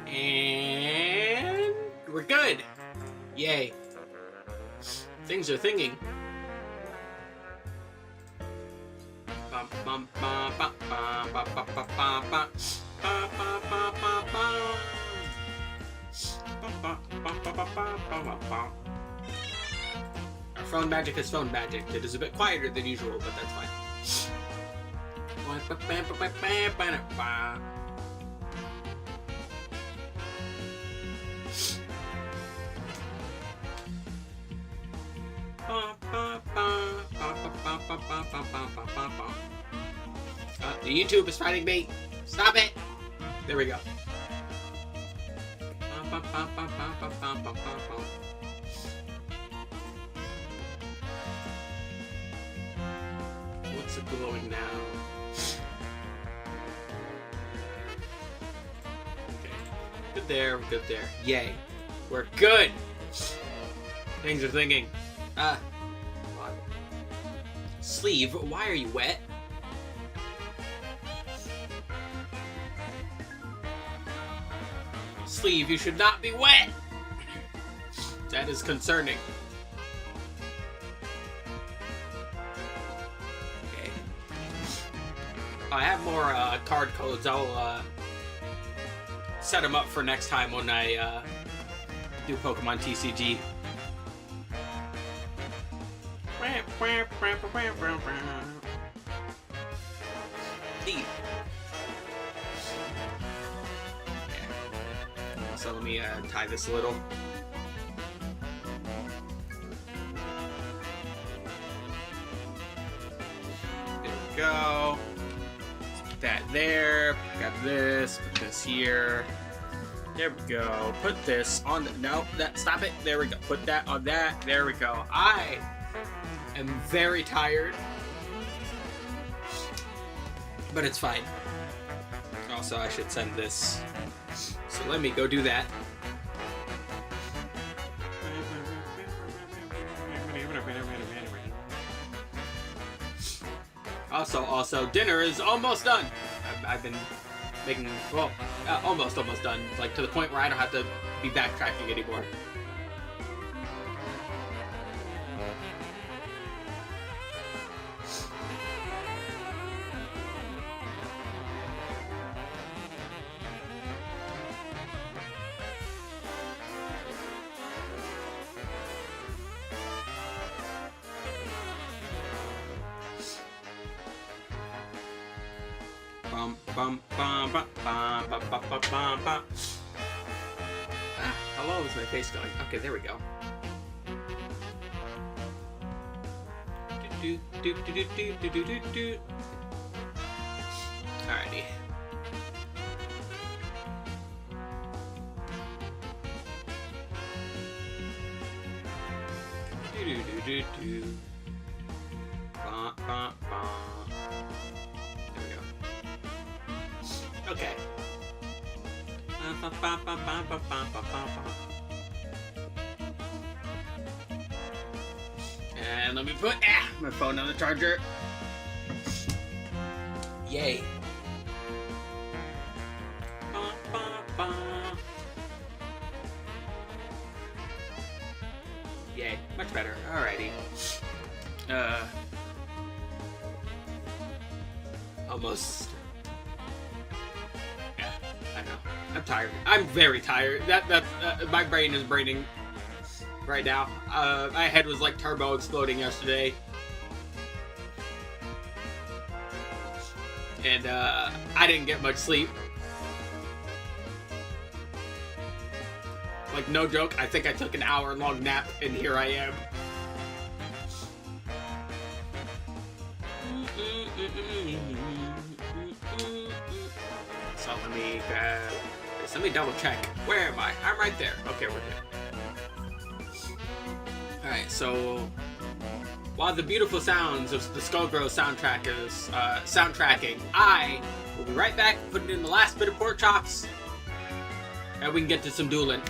And we're good. Yay. Things are thinking. Our phone magic is phone magic. It is a bit quieter than usual, but that's fine. The YouTube is fighting me. Stop it. There we go. What's it glowing now? Okay. Good there. Good there. Yay. We're good. Things are thinking. Sleeve, why are you wet? Sleeve, you should not be wet! That is concerning. Okay. I have more card codes. I'll set them up for next time when I do Pokemon TCG. Neat. So let me tie this a little. There we go. Let's put that there. Got this. Put this here. There we go. Put this on the... No, stop it. There we go. Put that on that. There we go. I am very tired. But it's fine. Also, I should send this. So let me go do that. Also, dinner is almost done. I've been making, well, almost done. Like, to the point where I don't have to be backtracking anymore. How low is my face going? Okay, there we go. Alrighty. There we go. Okay. And let me put my phone on the charger. Yay. Yay. Much better. Alrighty. Almost. Yeah, I know. I'm tired. I'm very tired. My brain is braining right now. My head was like turbo exploding yesterday. And I didn't get much sleep. Like, no joke, I think I took an hour-long nap, and here I am. So let me double check. Where am I? I'm right there. Okay, we're here. Alright, so while the beautiful sounds of the Skullgirl soundtrack is soundtracking, I will be right back, putting in the last bit of pork chops, and we can get to some dueling.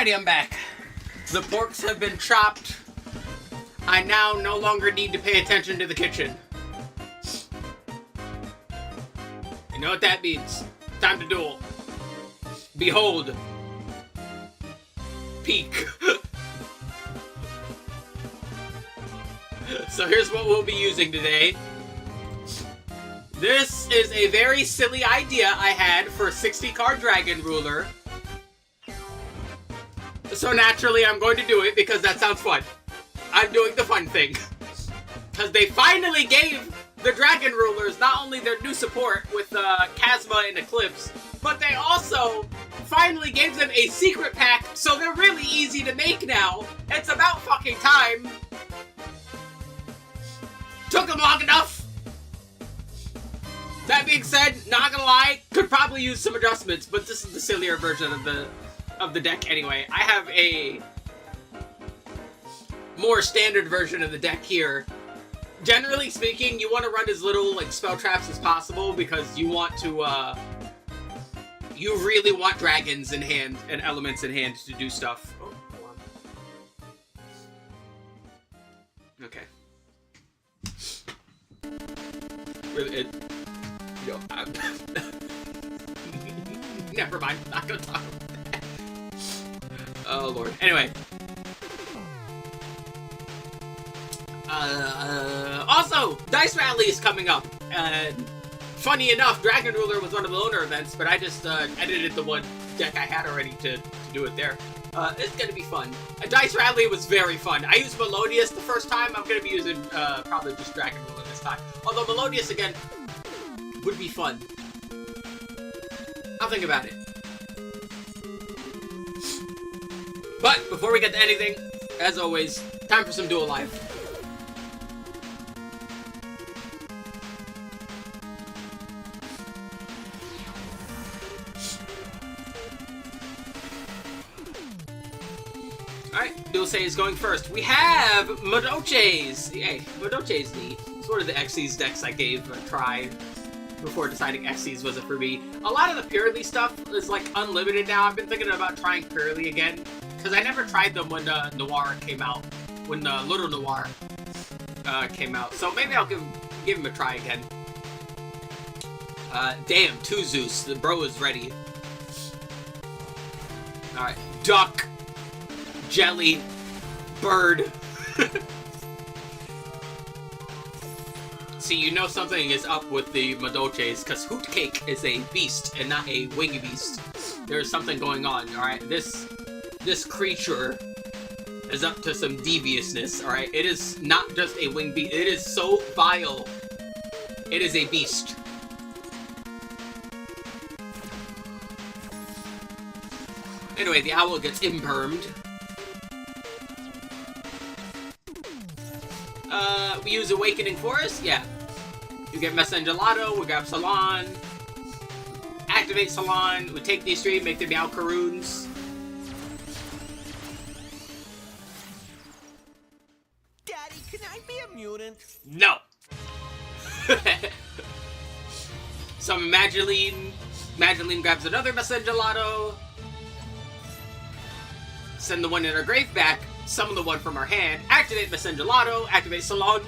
Alrighty, I'm back. The porks have been chopped. I now no longer need to pay attention to the kitchen. You know what that means. Time to duel. Behold. Peak. So here's what we'll be using today. This is a very silly idea I had for a 60-card Dragon Ruler. So naturally, I'm going to do it because that sounds fun. I'm doing the fun thing. Because they finally gave the Dragon Rulers not only their new support with Chasma and Eclipse, but they also finally gave them a secret pack, so they're really easy to make now. It's about fucking time. Took them long enough. That being said, not gonna lie, could probably use some adjustments, but this is the sillier version of the deck anyway. I have a more standard version of the deck here. Generally speaking, you want to run as little like spell traps as possible because you want to you really want dragons in hand and elements in hand to do stuff. Oh, hold on. Okay. Really, yo, never mind. I'm not gonna talk about that. Oh lord. Anyway. Also, Dice Rally is coming up. Funny enough, Dragon Ruler was one of the owner events, but I just edited the one deck I had already to do it there. It's gonna be fun. Dice Rally was very fun. I used Melodious the first time. I'm gonna be using probably just Dragon Ruler this time. Although Melodious again would be fun. I'll think about it. But before we get to anything, as always, time for some Duel Live. Alright, Duel Say is going first. We have Madoches! Yay, Madoches neat. It's one of the Xyz decks I gave a try before deciding Xyz wasn't for me. A lot of the Purely stuff is like unlimited now. I've been thinking about trying Purely again, because I never tried them when Noir came out. When Little Noir came out. So maybe I'll give him a try again. Damn, 2 Zeus. The bro is ready. Alright, Duck. Jelly. Bird. See, you know something is up with the Madoches, because Hoot Cake is a beast and not a wing beast. There's something going on, alright? This creature is up to some deviousness, alright? It is not just a wing beast. It is so vile. It is a beast. Anyway, the owl gets impermed. We use Awakening Forest? Yeah. You get Mesengelato, we grab Salon. Activate Salon, we take these 3, make them Meowcaroons. Daddy, can I be a mutant? No! Summon Magileine. Magileine grabs another Mesengelato. Send the one in our grave back. Summon the one from our hand. Activate Mesengelato. Activate Salon.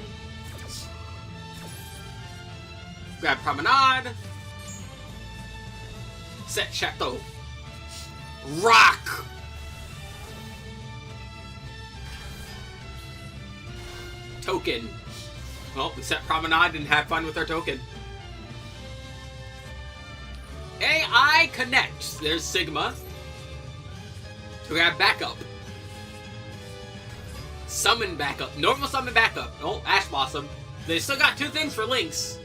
Grab Promenade. Set Chateau. Rock! Token. Well, we set Promenade and had fun with our token. AI Connect. There's Sigma. To grab backup. Summon backup. Normal summon backup. Oh, Ash Blossom. They still got 2 things for links.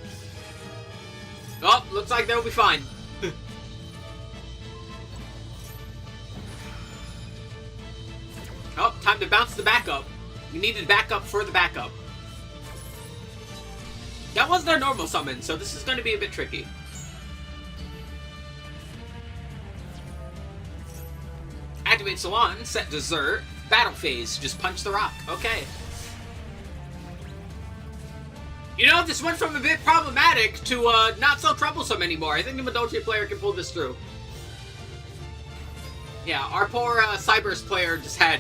Oh, looks like they'll be fine. Oh, time to bounce the backup. We needed backup for the backup. That was their normal summon, so this is going to be a bit tricky. Activate Salon, set Dessert, battle phase, just punch the rock. Okay. You know, this went from a bit problematic to not so troublesome anymore. I think the Madoche player can pull this through. Yeah, our poor Cyber's player just had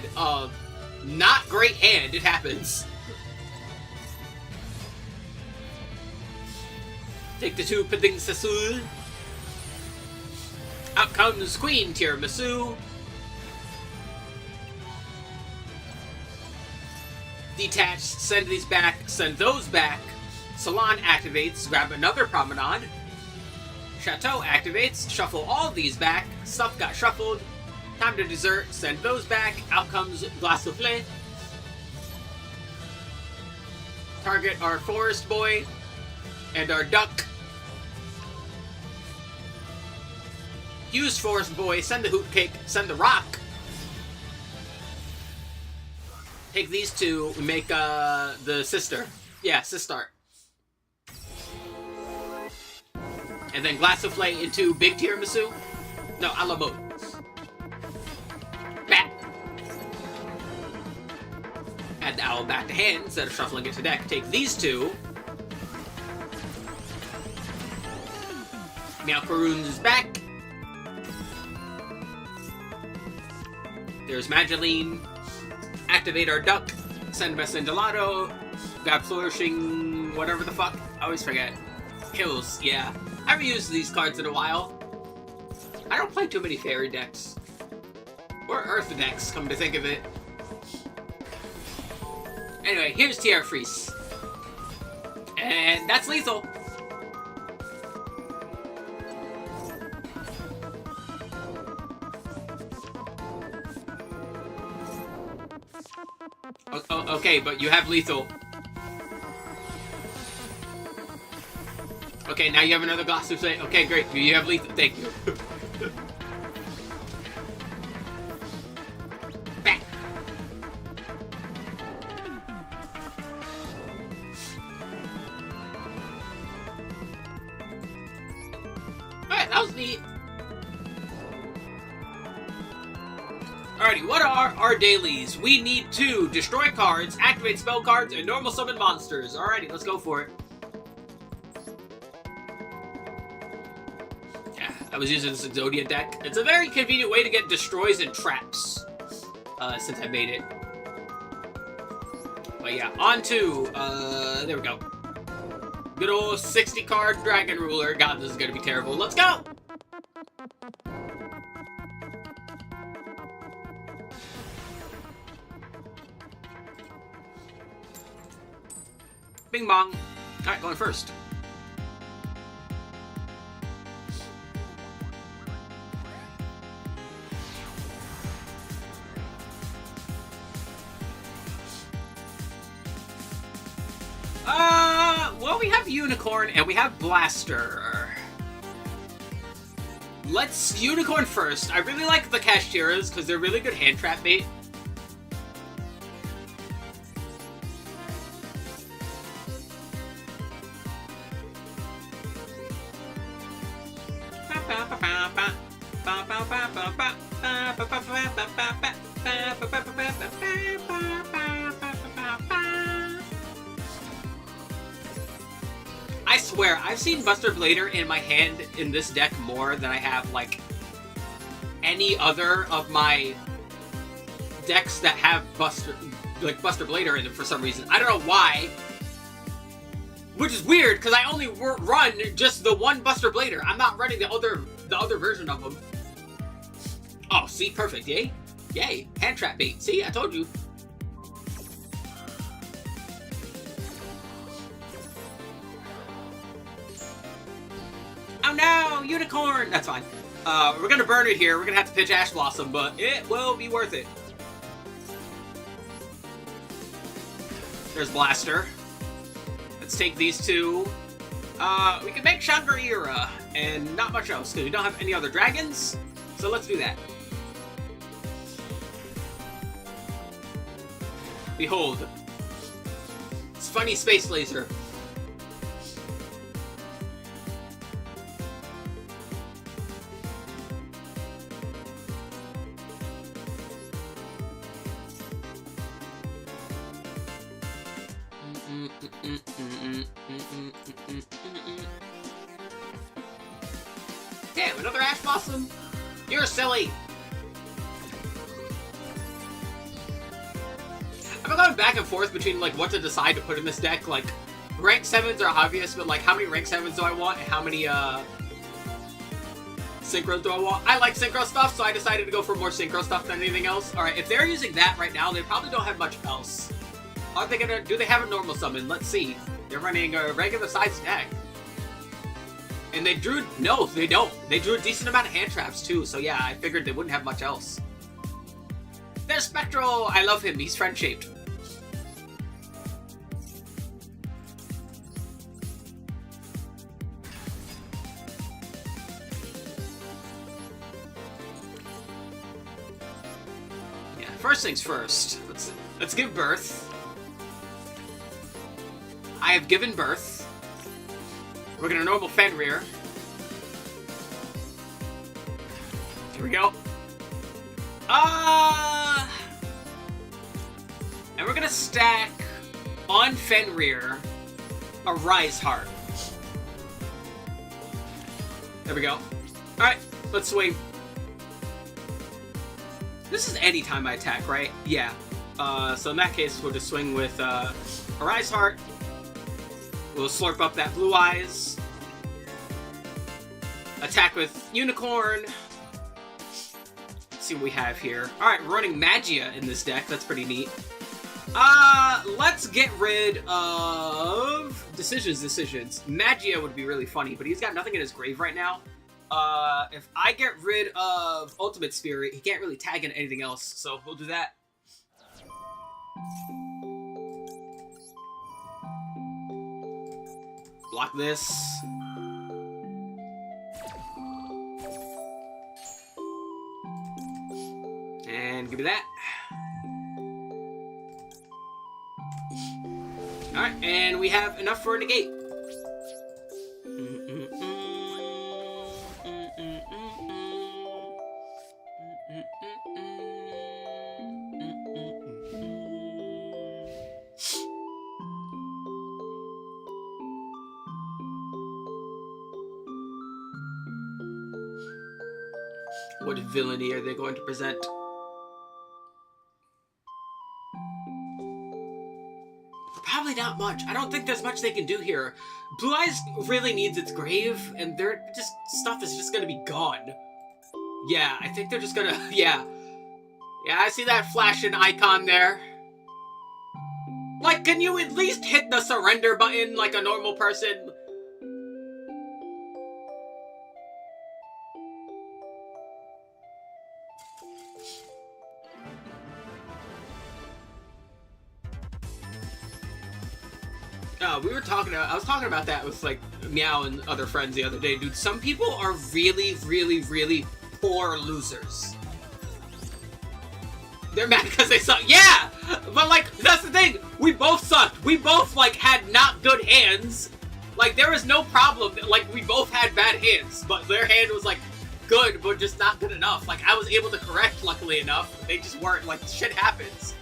not great hand. It happens. Take the two Pudding Sasul. Out comes Queen Tiramisu. Detach, send these back, send those back. Salon activates, grab another promenade. Chateau activates, shuffle all these back. Stuff got shuffled. Time to dessert, send those back. Out comes Glace Soufflé. Target our forest boy and our duck. Use forest boy, send the hoop cake, send the rock. Take these two and make the sister. Yeah, sister. And then Glace Soufflé into Big Tiramisu. No, a la mode. Bat. Add the owl back to hand instead of shuffling it to deck. Take these two. Meowcaroons is back. There's Mageline. Activate our duck. Send Mesendelato. Grab Flourishing. Whatever the fuck. I always forget. Hills, yeah. I haven't used these cards in a while. I don't play too many fairy decks. Or earth decks, come to think of it. Anyway, here's Tierra Freeze. And that's lethal. Okay, but you have lethal. Okay, now you have another Glace Soufflé. Okay, great. You have lethal. Thank you. Back. Alright, that was neat. Alrighty, what are our dailies? We need to destroy cards, activate spell cards, and normal summon monsters. Alrighty, let's go for it. Yeah, I was using this Exodia deck. It's a very convenient way to get destroys and traps, since I made it. But yeah, on to, there we go. Good old 60 card Dragon Ruler. God, this is gonna be terrible. Let's go! Bing bong. Alright, going first. Well, we have Unicorn and we have Blaster. Let's Unicorn first. I really like the Kashtira's because they're really good hand trap bait. I swear, I've seen Buster Blader in my hand in this deck more than I have, like, any other of my decks that have Buster Blader in them for some reason. I don't know why. Which is weird, because I only run just the one Buster Blader. I'm not running the other version of them. Oh, see? Perfect. Yay. Yay. Hand trap bait. See? I told you. Oh no! Unicorn! That's fine. We're gonna burn it here. We're gonna have to pitch Ash Blossom, but it will be worth it. There's Blaster. Let's take these two. We can make Shangri-La and not much else, because we don't have any other dragons. So let's do that. Behold. It's funny space laser. Damn, another Ash Blossom? You're silly. I'm going back and forth between like what to decide to put in this deck. Like, rank 7s are obvious, but like how many rank 7s do I want and how many synchros do I want? I like synchro stuff, so I decided to go for more synchro stuff than anything else. Alright, if they're using that right now, they probably don't have much else. Are they gonna... Do they have a normal summon? Let's see. They're running a regular sized deck. And they drew... No, they don't. They drew a decent amount of hand traps, too. So yeah, I figured they wouldn't have much else. There's Spectral! I love him. He's friend-shaped. Yeah, first things first. Let's give birth. I have given birth. We're gonna normal Fenrir. Here we go. And we're gonna stack on Fenrir a Rise Heart. There we go. Alright, let's swing. This is any time I attack, right? Yeah. So in that case, we'll just swing with a Rise Heart. We'll slurp up that Blue Eyes. Attack with Unicorn. Let's see what we have here. Alright, we're running Magia in this deck. That's pretty neat. Let's get rid of... Decisions. Magia would be really funny, but he's got nothing in his grave right now. If I get rid of Ultimate Spirit, he can't really tag in anything else, so we'll do that. Block this. And give me that. Alright, and we have enough for a negate. What villainy are they going to present? Probably not much. I don't think there's much they can do here. Blue Eyes really needs its grave, and their just stuff is just gonna be gone. Yeah, I think they're just gonna... Yeah. Yeah, I see that flashing icon there. Like, can you at least hit the surrender button like a normal person? I was talking about that with, like, Meow and other friends the other day, dude. Some people are really, really, really poor losers. They're mad because they suck. Yeah! But, like, that's the thing. We both sucked. We both, like, had not good hands. Like, there was no problem. Like, we both had bad hands. But their hand was, like, good, but just not good enough. Like, I was able to correct, luckily enough. They just weren't. Like, shit happens.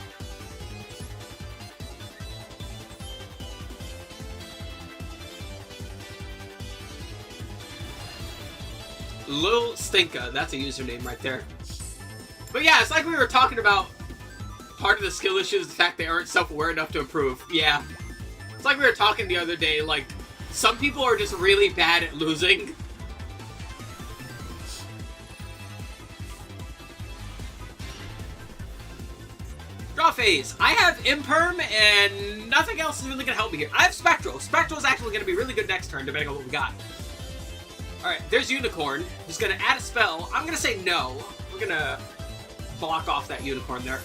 Lil Stinka, that's a username right there. But yeah, it's like we were talking about part of the skill issue is the fact they aren't self-aware enough to improve. Yeah. It's like we were talking the other day, like, some people are just really bad at losing. Draw phase. I have Imperm, and nothing else is really going to help me here. I have Spectral. Spectral is actually going to be really good next turn, depending on what we got. Alright, there's Unicorn. He's gonna add a spell. I'm gonna say no. We're gonna block off that Unicorn there.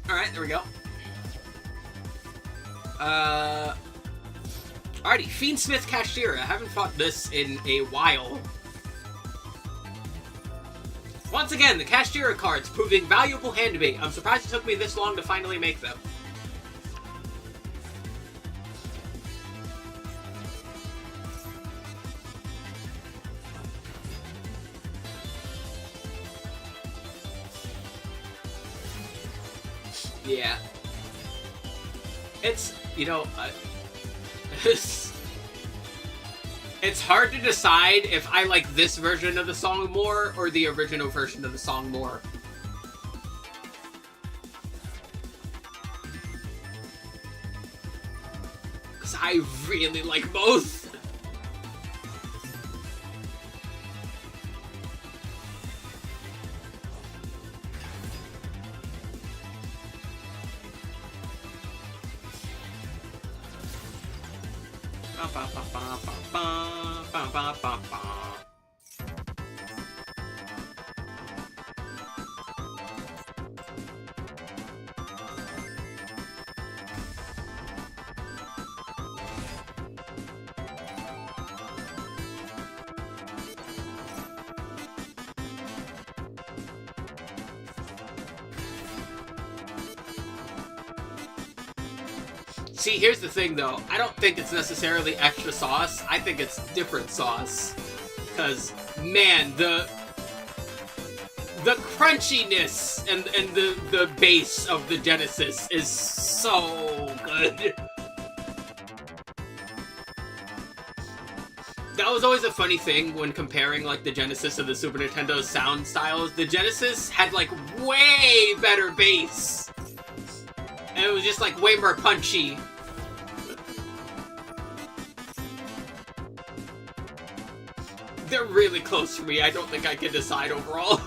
Alright, there we go. Alrighty, Fiendsmith Kashtira. I haven't fought this in a while. Once again, the Kashtira cards proving valuable hand bait. I'm surprised it took me this long to finally make them. Yeah. It's, you know, it's It's hard to decide if I like this version of the song more or the original version of the song more. Because I really like both. See, here's the thing, though. I don't think it's necessarily extra sauce. I think it's different sauce. Because, man, the crunchiness and the base of the Genesis is so good. That was always a funny thing when comparing, like, the Genesis and the Super Nintendo sound styles. The Genesis had, like, way better bass. And it was just, like, way more punchy. They're really close for me. I don't think I can decide overall.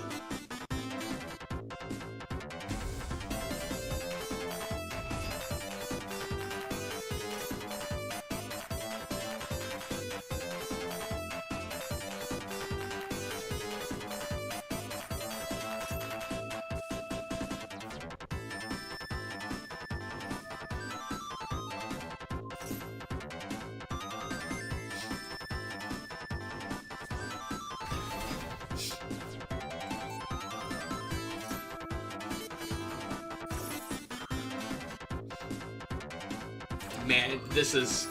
Man, this is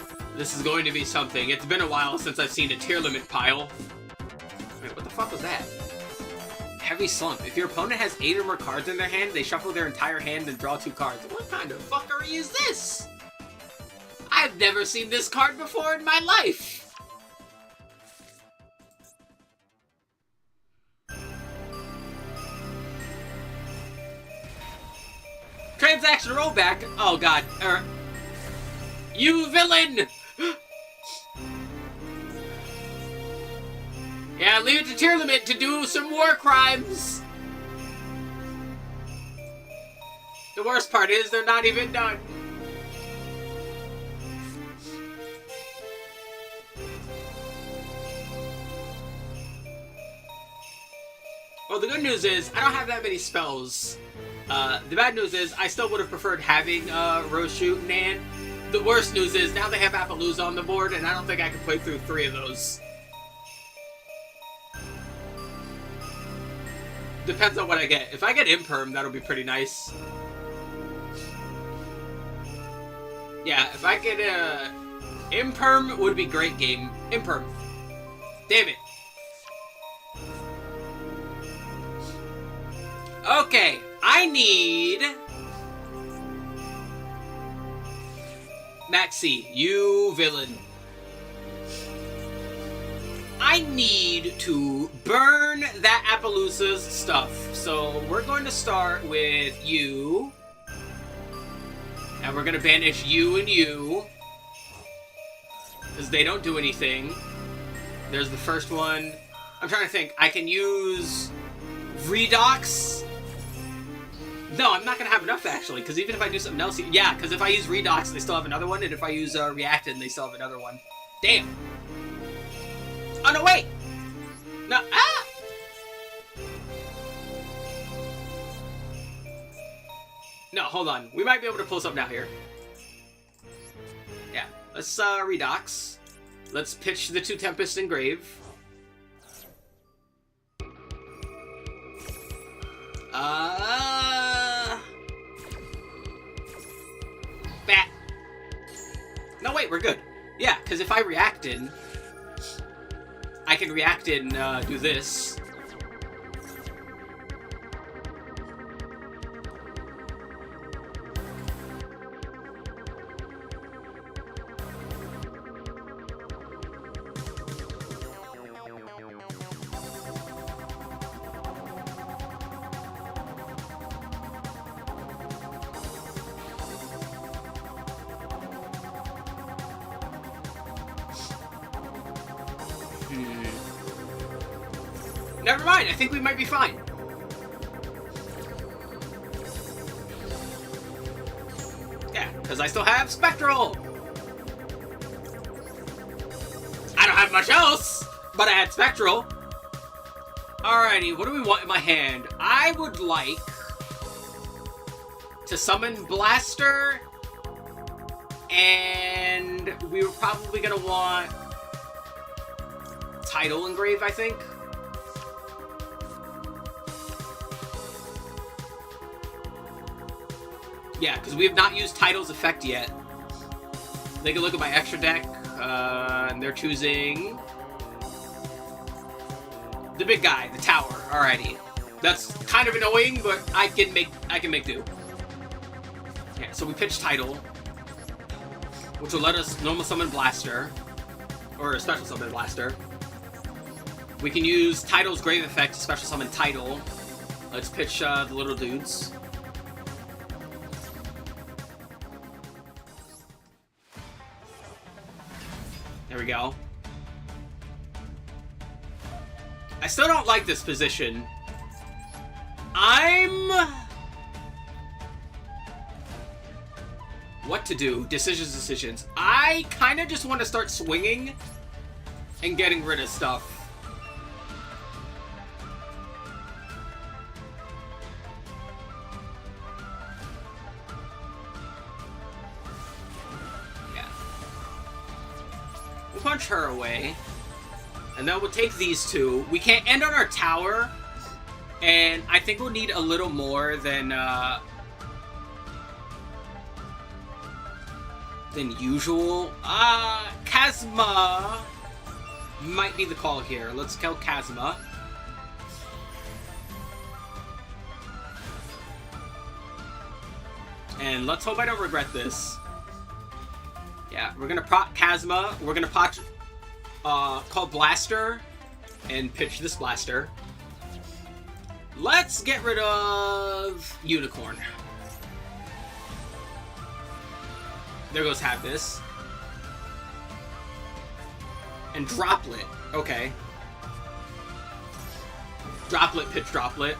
going to be something. It's been a while since I've seen a tier limit pile. Wait, what the fuck was that? Heavy slump. If your opponent has 8 or more cards in their hand, they shuffle their entire hand and draw 2 cards. What kind of fuckery is this? I've never seen this card before in my life. Transaction rollback. Oh god. You villain! Yeah, leave it to tier limit to do some war crimes. The worst part is they're not even done. Well, the good news is I don't have that many spells. The bad news is I still would have preferred having Roshu and Nan. The worst news is now they have Appaloosa on the board, and I don't think I can play through 3 of those. Depends on what I get. If I get Imperm, that'll be pretty nice. Yeah, if I get Imperm would be great game. Imperm. Damn it. Okay, I need... Maxie, you villain. I need to burn that Appaloosa's stuff. So we're going to start with you. And we're going to banish you and you. Because they don't do anything. There's the first one. I'm trying to think. I can use Redox. No, I'm not going to have enough, actually, because even if I do something else... Yeah, because if I use Redox, they still have another one, and if I use Reactin, they still have another one. Damn. Oh, no, wait! No, ah! No, hold on. We might be able to pull something out here. Yeah, let's Redox. Let's pitch the 2 Tempest Engrave. Bat. No, wait, we're good. Yeah, because if I react in, I can react in, do this. Never mind, I think we might be fine. Yeah, because I still have Spectral. I don't have much else, but I had Spectral. Alrighty, what do we want in my hand? I would like to summon Blaster, and we were probably gonna want Title Engrave, I think. Yeah, because we have not used Title's effect yet. Take a look at my extra deck, and they're choosing the big guy, the tower. Alrighty, that's kind of annoying, but I can make do. Yeah, so we pitch Title, which will let us normal summon Blaster, or a special summon Blaster. We can use Title's Grave effect to special summon Title. Let's pitch the little dudes. There we go. I still don't like this position. What to do? Decisions. I kind of just want to start swinging and getting rid of stuff. Yeah. We'll punch her away. And then we'll take these two. We can't end on our tower. And I think we'll need a little more than usual. Kazma might be the call here. Let's kill Kazma. And let's hope I don't regret this. Yeah, we're gonna proc Kazma. We're gonna call Blaster and pitch this Blaster. Let's get rid of Unicorn. There goes Have This. And Droplet. Okay. Droplet, pitch Droplet.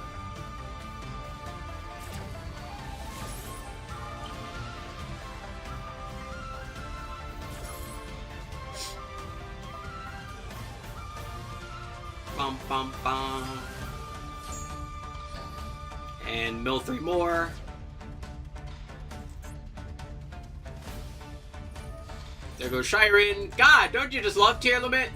Bum, bum, bum. And mill 3 more. There goes Shiren. God, don't you just love tier limit?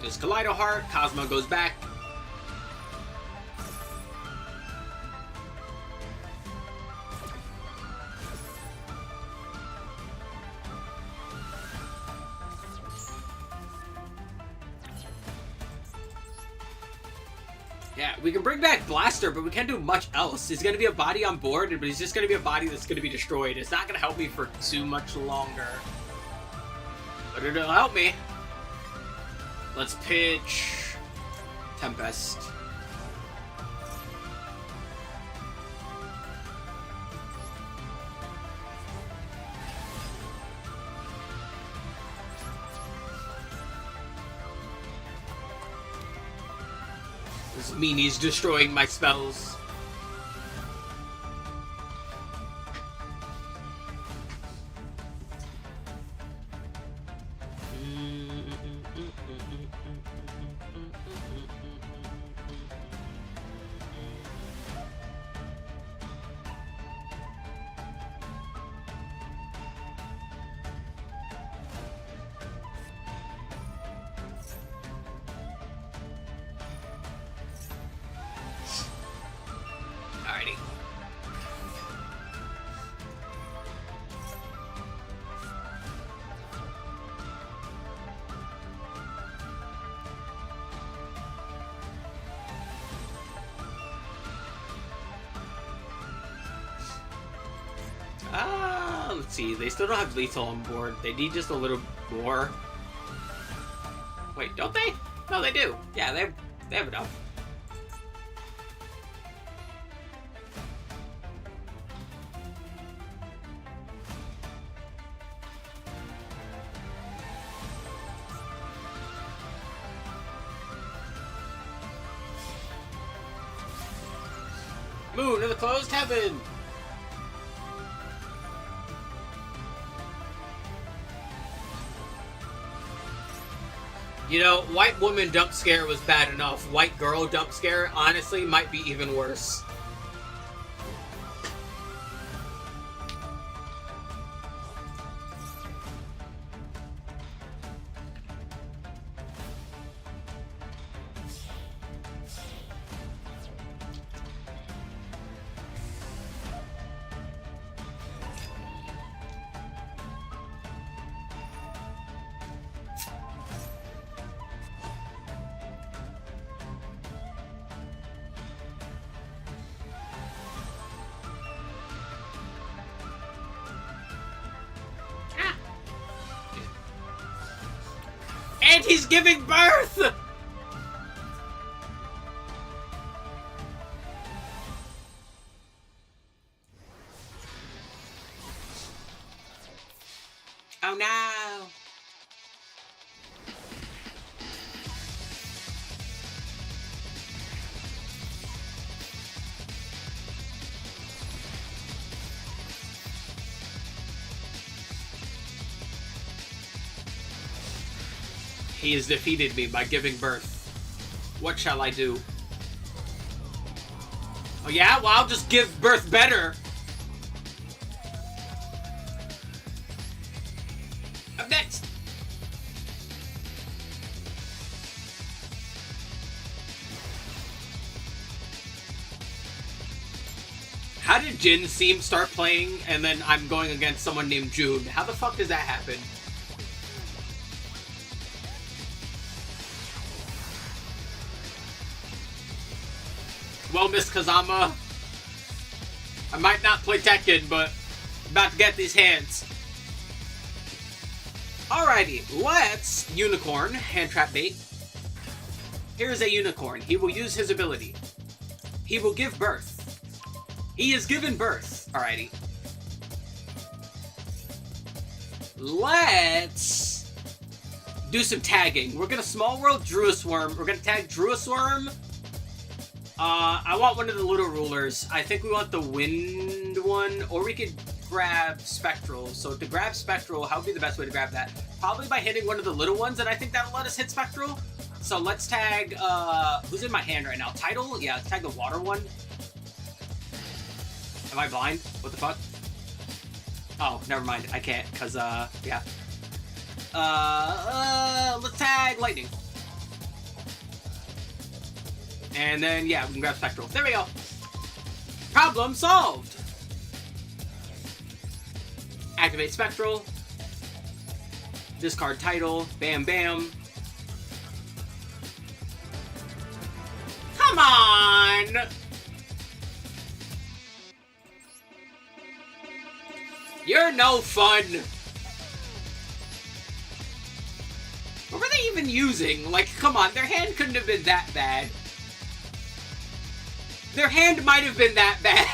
There's Kaleido Heart. Cosmo goes back. Yeah, we can bring back Blaster, but we can't do much else. He's going to be a body on board, but he's just going to be a body that's going to be destroyed. It's not going to help me for too much longer. But it'll help me. Let's pitch Tempest. This mean he's destroying my spells. let's see. They still don't have lethal on board. They need just a little more. Wait, don't they? No, they do. Yeah, they have enough. Moon in the closed heaven! You know, white woman dump scare was bad enough. White girl dump scare, honestly, might be even worse. And he's giving birth! Oh no! He has defeated me by giving birth. What shall I do? Oh yeah? Well, I'll just give birth better. Up next! How did Jin Seam start playing and then I'm going against someone named June? How the fuck does that happen? Well, Miss Kazama, I might not play Tekken, but I'm about to get these hands. Alrighty, let's unicorn, hand trap bait. Here's a unicorn. He will use his ability. He will give birth. He is given birth. Alrighty. Let's do some tagging. We're gonna small world Druisworm. We're gonna tag Druisworm. I want one of the little rulers. I think we want the wind one, or we could grab Spectral. So to grab Spectral, how would be the best way to grab that? Probably by hitting one of the little ones, and I think that'll let us hit Spectral. So let's tag, who's in my hand right now? Tidal? Yeah, let's tag the water one. Am I blind? What the fuck? Oh, never mind. I can't, because, yeah. Let's tag Lightning. And then, yeah, we can grab Spectral. There we go. Problem solved. Activate Spectral. Discard Tidal. Bam, bam. Come on! You're no fun. What were they even using? Like, come on, their hand couldn't have been that bad. Their hand might have been that bad.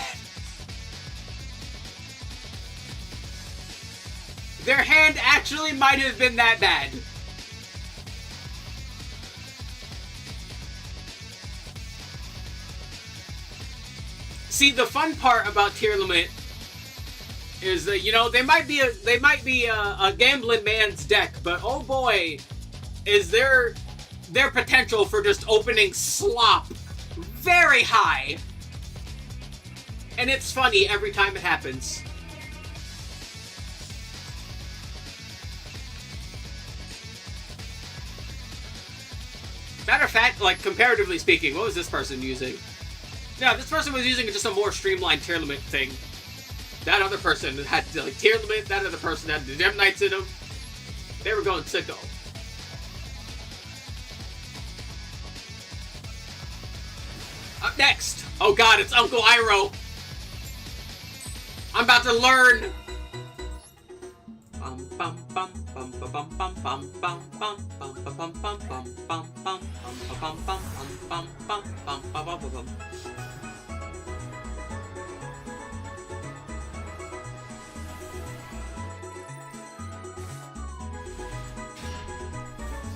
Their hand actually might have been that bad. See, the fun part about tier limit is that, you know, they might be a gambling man's deck, but oh boy, is their potential for just opening slop very high. And it's funny every time it happens. Matter of fact, like, comparatively speaking, what was this person using? Yeah, this person was using just a more streamlined tier limit thing. That other person had, like, tier limit, that other person had the Gem Knights in them. They were going sicko. Up next! Oh god, it's Uncle Iroh! I'm about to learn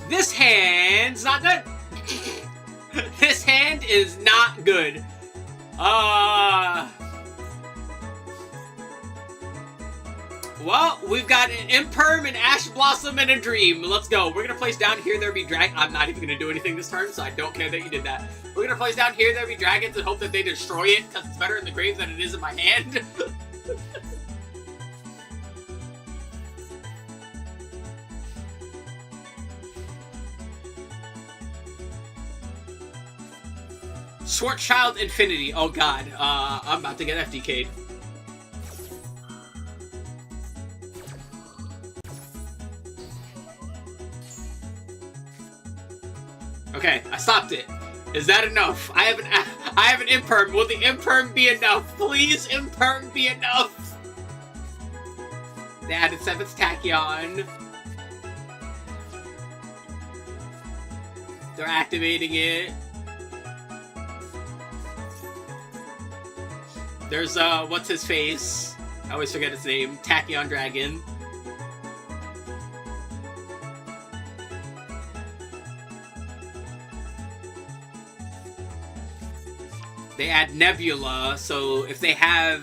This hand's not good. This hand is not good. Well, we've got an Imperm, an Ash Blossom, and a Dream. Let's go. We're gonna place down Here There Be Dragons. I'm not even gonna do anything this turn, so I don't care that you did that. We're gonna place down Here There Be Dragons and hope that they destroy it, because it's better in the grave than it is in my hand. Schwarzschild Infinity. Oh god, I'm about to get FDK'd. Okay, I stopped it. Is that enough? I have an Imperm. Will the Imperm be enough? Please, Imperm, be enough. They added 7th Tachyon. They're activating it. There's, what's his face? I always forget his name. Tachyon Dragon. They add Nebula, so if they have,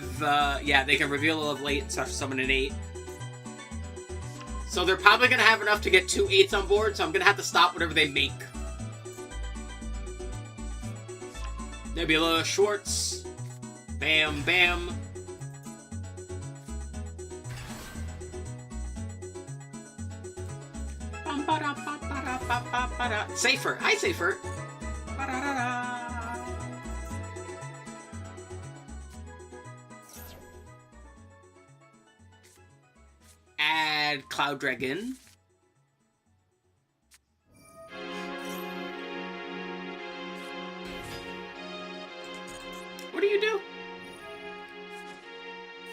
yeah, they can reveal a Love Late and start to summon an 8. So they're probably going to have enough to get 2 8s on board, so I'm going to have to stop whatever they make. Nebula, Schwartz. Bam, bam. Safer. Hi, Safer. Add Cloud Dragon. What do you do?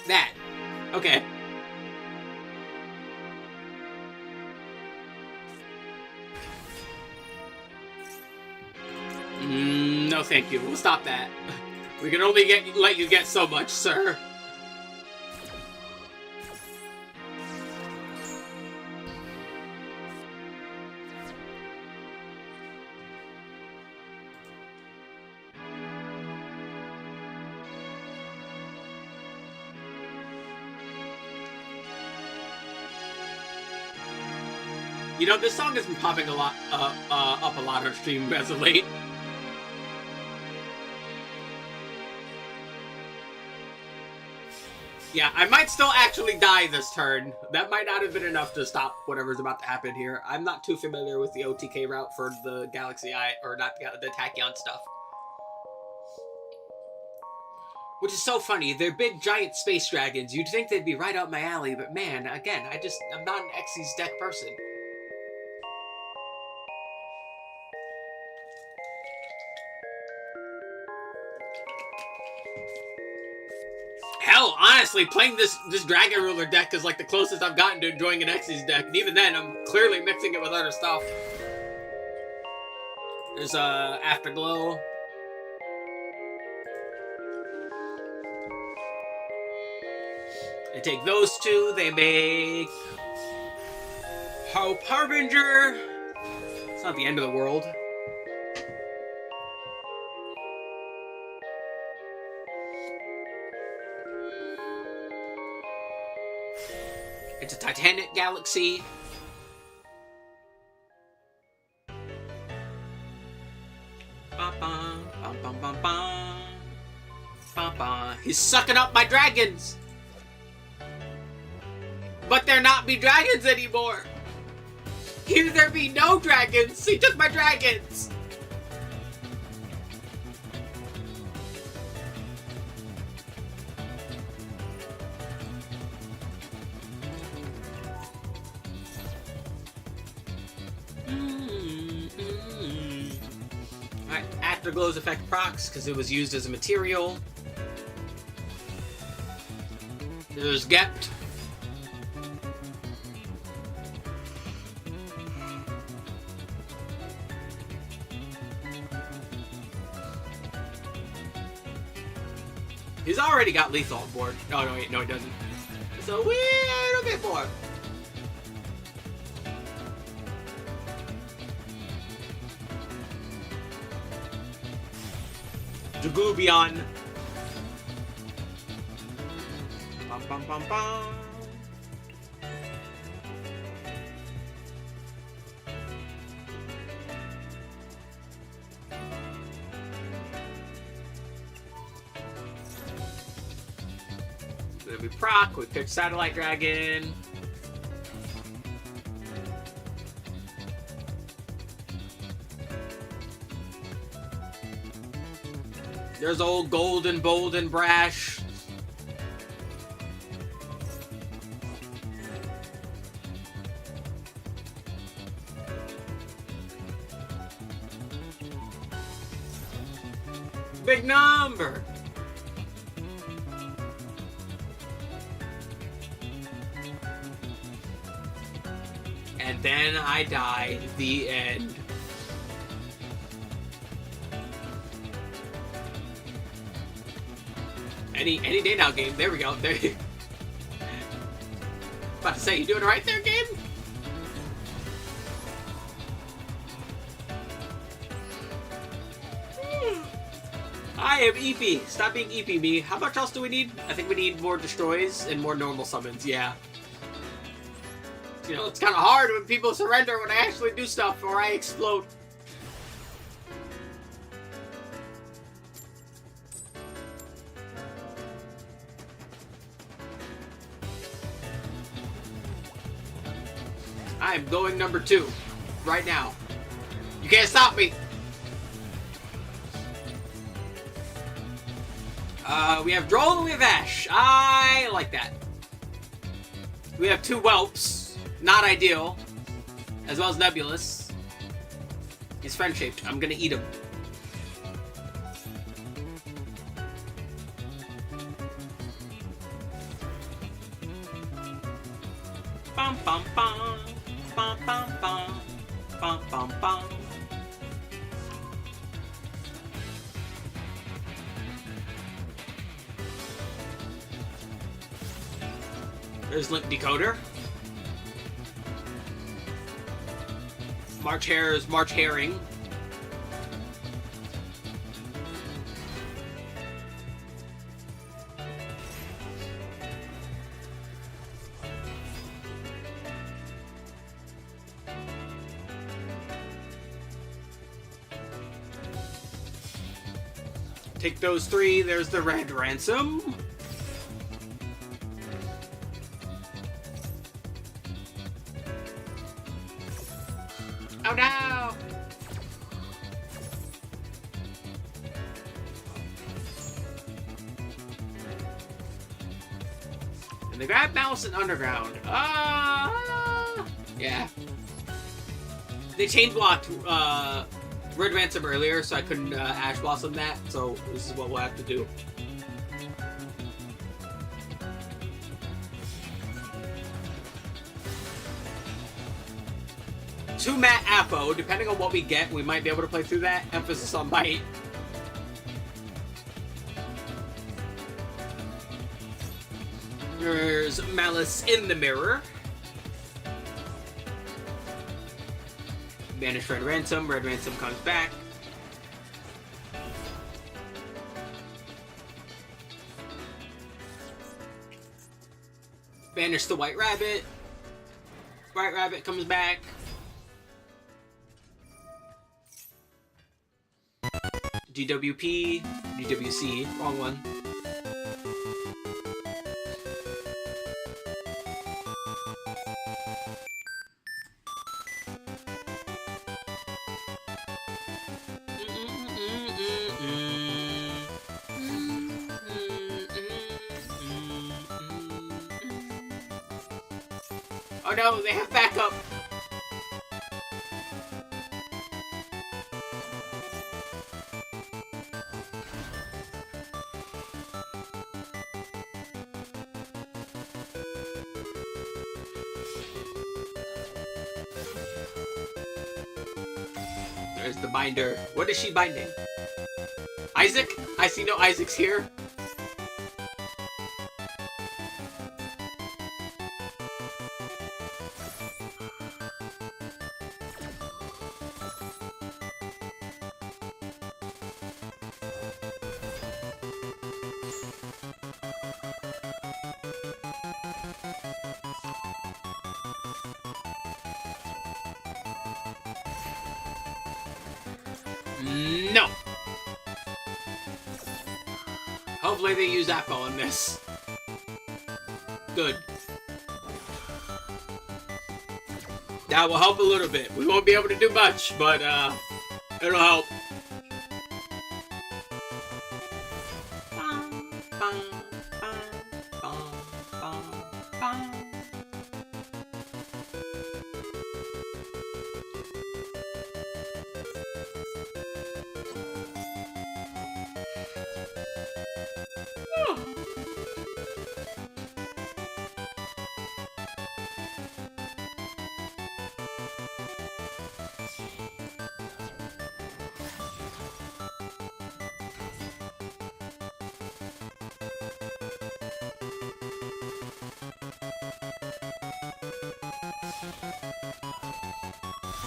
That. Okay. No thank you. We'll stop that. We can only let you get so much, sir. You know, this song has been popping a lot, up a lot on stream as of late. Yeah, I might still actually die this turn. That might not have been enough to stop whatever's about to happen here. I'm not too familiar with the OTK route for the Galaxy Eye, or not the Tachyon stuff. Which is so funny. They're big, giant space dragons. You'd think they'd be right up my alley, but man, again, I'm not an Xyz deck person. Hell, honestly, playing this Dragon Ruler deck is like the closest I've gotten to enjoying an Xyz deck, and even then, I'm clearly mixing it with other stuff. There's Afterglow. They take those two, they make Hope Harbinger. It's not the end of the world. It's a Titanic galaxy. He's sucking up my dragons! But there not be dragons anymore! Here there be no dragons! He took my dragons! Alright, Afterglow's effect procs, because it was used as a material. There's Gept. He's already got lethal on board. Oh, no, wait, no, he doesn't. It's a little bit more. Jagubion. Bum, bum, bum, bum. Then we proc, we pick Satellite Dragon. There's old Golden, Bold, and Brash. Big number. And then I die. The end. Any day now, game. There we go. There. About to say, you doing it right there, game? I am EP. Stop being EP me. How much else do we need? I think we need more destroys and more normal summons. Yeah. You know, it's kind of hard when people surrender when I actually do stuff or I explode. I'm going number 2 right now. You can't stop me. We have Droll and we have Ash. I like that. We have 2 Whelps. Not ideal. As well as Nebulous. He's friend-shaped. I'm gonna eat him. Bum bum bum. Bum bum bum. Bum bum bum. There's Link Decoder. March Hare's March Herring. Take those 3. There's the Red Ransom. Oh no! And they grab Mouse and Underground. Yeah. They chain blocked Red Ransom earlier, so I couldn't Ash Blossom that, so this is what we'll have to do. Two Matt Appo, depending on what we get, we might be able to play through that. Emphasis on might. There's Malice in the Mirror. Banish Red Ransom. Red Ransom comes back. Banish the White Rabbit. White Rabbit comes back. GWP, GWC, wrong one. Oh no, they have backup! There's the binder. What is she binding? Isaac? I see no Isaacs here. No. Hopefully they use Apple in this. Good. That will help a little bit. We won't be able to do much, but it'll help.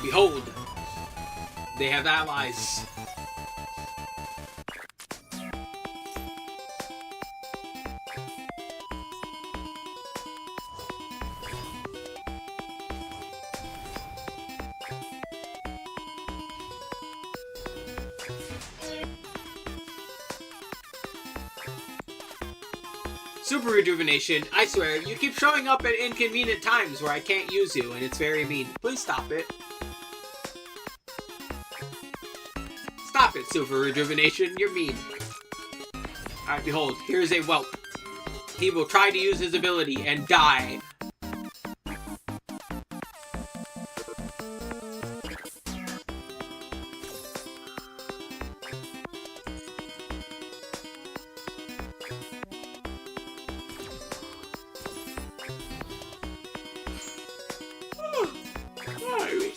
Behold, they have allies. Super Rejuvenation, I swear, you keep showing up at inconvenient times where I can't use you, and it's very mean. Please stop it. Stop it, Super Rejuvenation, you're mean. Alright, behold, here's a whelp. He will try to use his ability and die.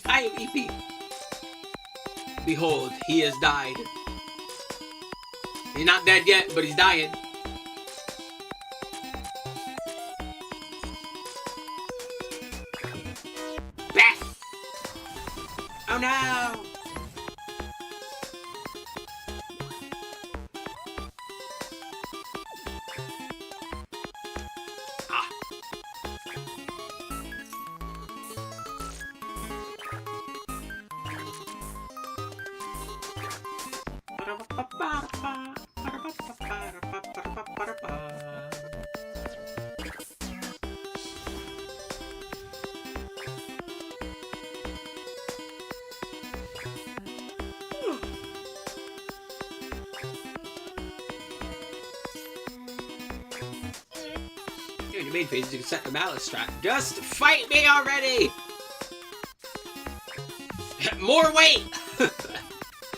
I am EP. Behold, he has died. He's not dead yet, but he's dying. Bat! Oh no! Ah. Here in your main phase, you can set the malice strat. Just fight me already! More weight!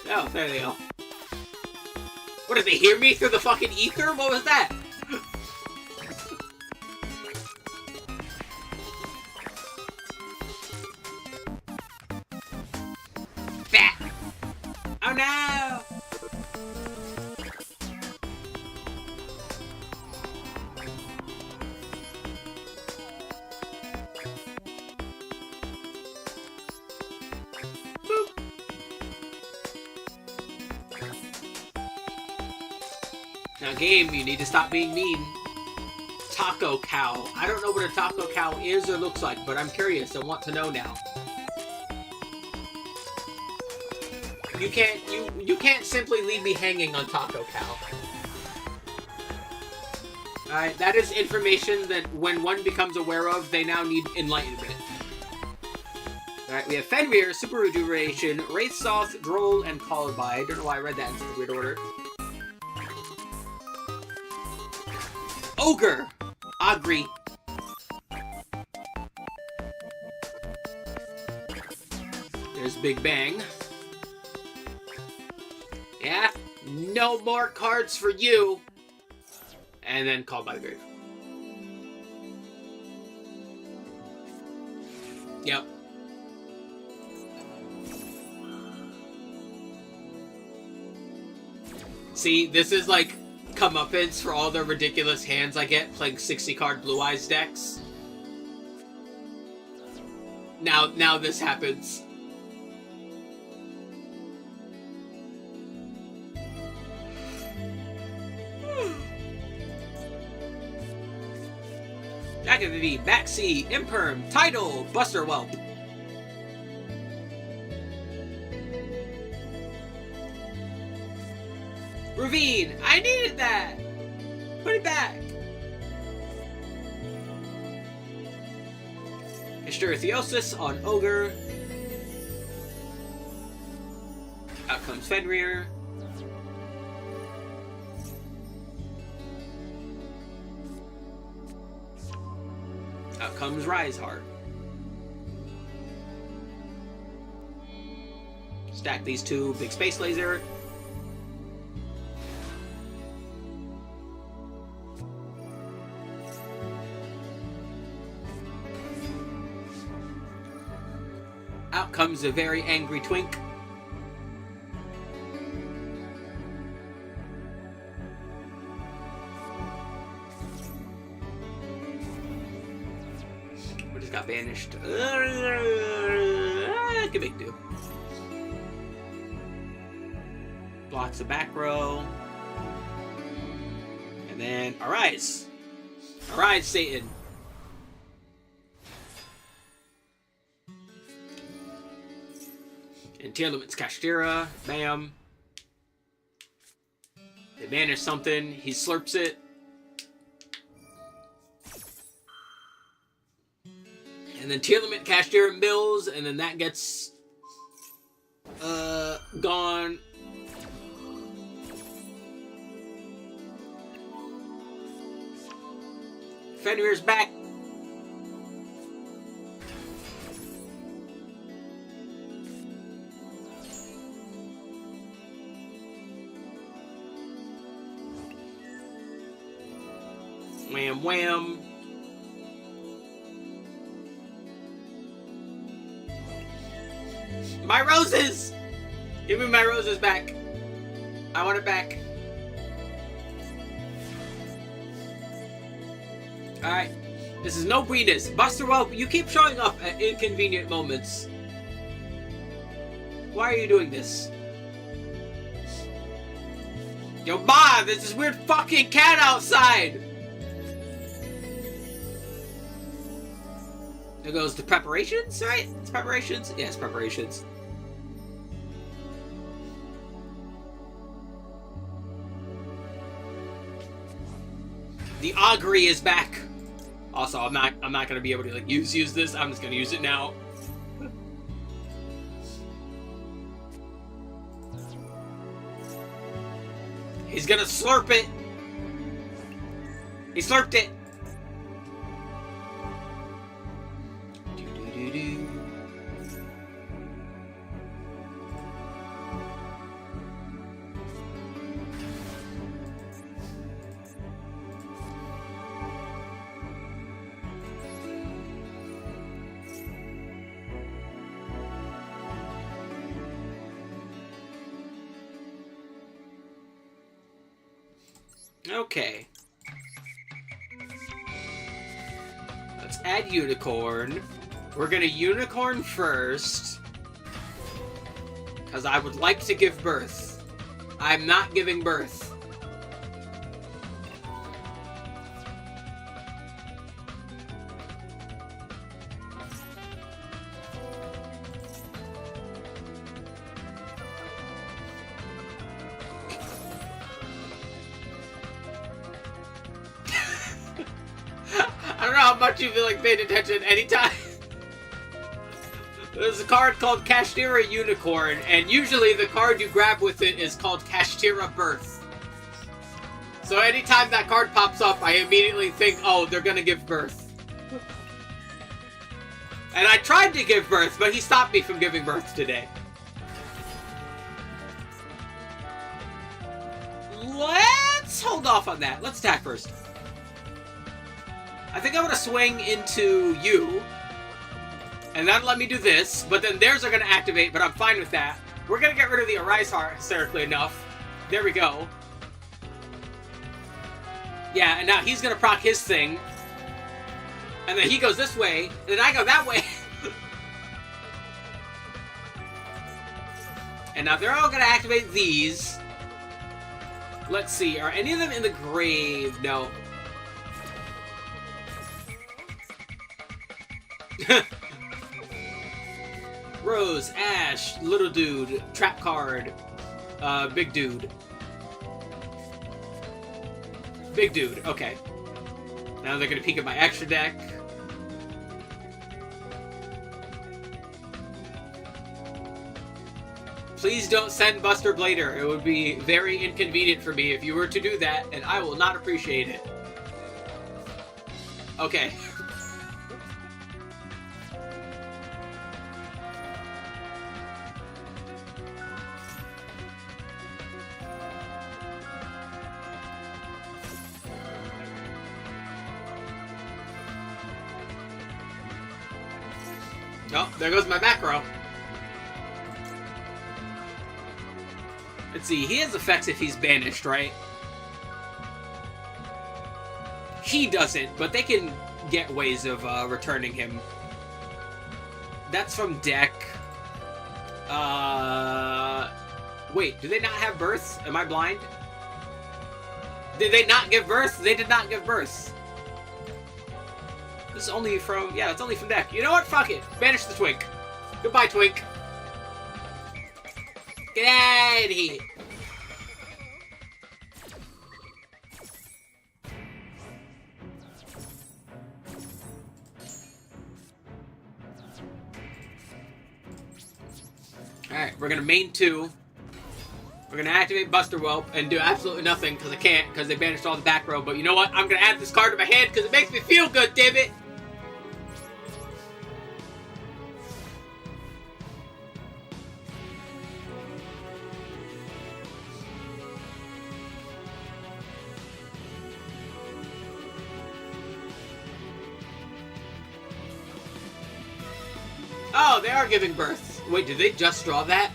Oh, there they go. What, did they hear me through the fucking ether? What was that? Bat! Oh no! Now, game, you need to stop being mean. Taco cow. I don't know what a taco cow is or looks like, but I'm curious. I want to know now. You can't simply leave me hanging on taco cow. Alright, that is information that when one becomes aware of, they now need enlightenment. Alright, we have Fenrir, Super Rejuvenation, Wraith Sauce, Droll, and Called By. I don't know why I read that in such a weird order. Ogre! Agri. There's Big Bang. Yeah? No more cards for you! And then Called by the Grave. Yep. See, this is like comeuppance for all the ridiculous hands I get playing 60-card Blue Eyes decks. Now this happens. Jack of the V, Maxi, Imperm, Tidal, Buster Whelp. Ravine! I needed that! Put it back! Hysterotheosis on Ogre. Out comes Fenrir. Out comes Riseheart. Stack these two. Big Space Laser. Out comes a very angry Twink. We just got banished. Can big do. Blocks the back row. And then Arise. Arise, Satan. And Tearlament's Kashtira. Bam. They banish something. He slurps it. And then Tearlament Kashtira mills, and then that gets gone. Fenrir's back. Wham wham. My roses! Give me my roses back. I want it back. Alright. This is no Bredis. Buster Whelp, you keep showing up at inconvenient moments. Why are you doing this? Yo, Ma, there's this weird fucking cat outside! There goes the preparations, right? It's preparations? Yes, preparations. The augury is back. Also, I'm not gonna be able to like use this. I'm just gonna use it now. He's gonna slurp it. He slurped it. Okay. Let's add unicorn. We're gonna unicorn first. Because I would like to give birth. I'm not giving birth. I don't know how much you feel like paying attention anytime. There's a card called Kashtira Unicorn, and usually the card you grab with it is called Kashtira Birth. So anytime that card pops up, I immediately think, oh, they're gonna give birth. And I tried to give birth, but he stopped me from giving birth today. Let's hold off on that. Let's attack first. I think I'm gonna swing into you. And that'll let me do this, but then theirs are gonna activate, but I'm fine with that. We're gonna get rid of the Arise Heart, hysterically enough. There we go. Yeah, and now he's gonna proc his thing. And then he goes this way, and then I go that way. And now they're all gonna activate these. Let's see, are any of them in the grave? No. Rose, Ash, little dude, trap card, big dude. Big dude, okay. Now they're gonna peek at my extra deck. Please don't send Buster Blader. It would be very inconvenient for me if you were to do that, and I will not appreciate it. Okay. Oh, there goes my back row. Let's see, he has effects if he's banished, right? He doesn't, but they can get ways of returning him. That's from deck. Wait, do they not have births? Am I blind? Did they not give birth? They did not give birth. This is only from, yeah, it's only from deck. You know what? Fuck it. Banish the Twink. Goodbye, Twink. Get out of here. Alright, we're gonna main 2. We're gonna activate Buster Whelp and do absolutely nothing because I can't because they banished all the back row. But you know what? I'm gonna add this card to my hand because it makes me feel good, damn it! Oh, they are giving birth. Wait, did they just draw that?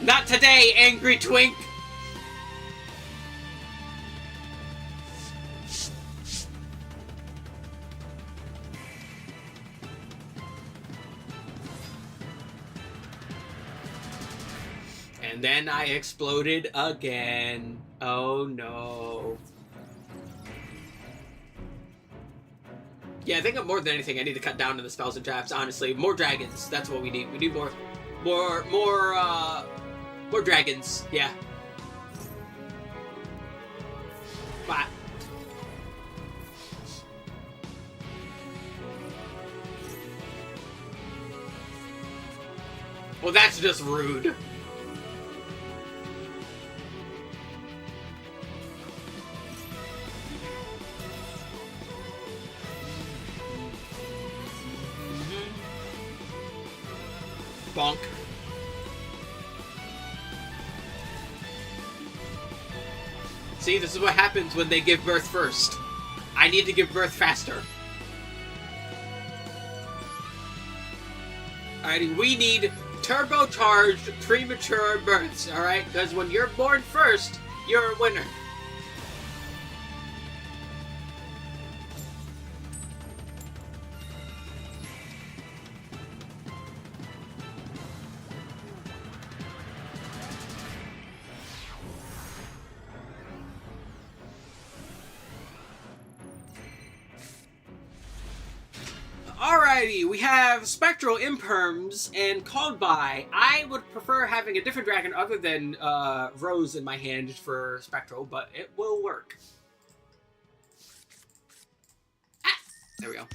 Not today, angry Twink! And then I exploded again. Oh no. Yeah, I think more than anything, I need to cut down on the spells and traps, honestly. More dragons. That's what we need. We need more dragons. Yeah. But well, that's just rude. Bonk. See, this is what happens when they give birth first. I need to give birth faster. Alrighty, we need turbocharged premature births, alright? Because when you're born first, you're a winner. Alrighty, we have Spectral Imperms and Called By. I would prefer having a different dragon other than Rose in my hand for Spectral, but it will work. Ah! There we go.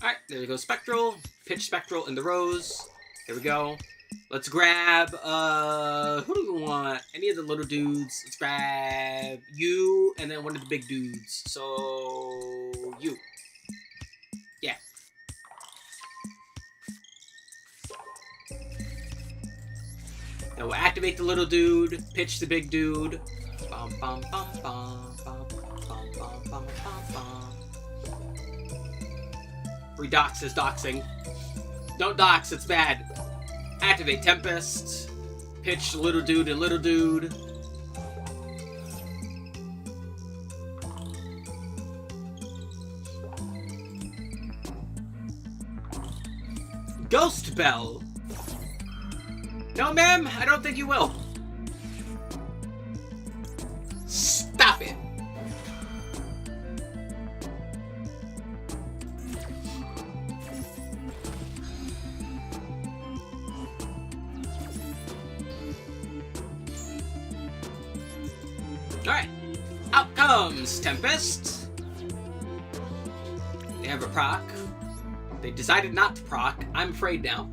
Alright, there we go. Spectral. Pitch Spectral in the Rose. There we go. Let's grab, who do we want? Any of the little dudes. Let's grab you and then one of the big dudes. So, you. Yeah. Now we'll activate the little dude, pitch the big dude. Bum, bum, bum, bum, bum, bum, bum, bum, bum. Redox is doxing. Don't dox, it's bad. Activate Tempest. Pitch little dude and little dude. Ghost Bell. No, ma'am, I don't think you will. Stop it. Alright. Out comes Tempest. They have a proc. They decided not to proc. I'm afraid now.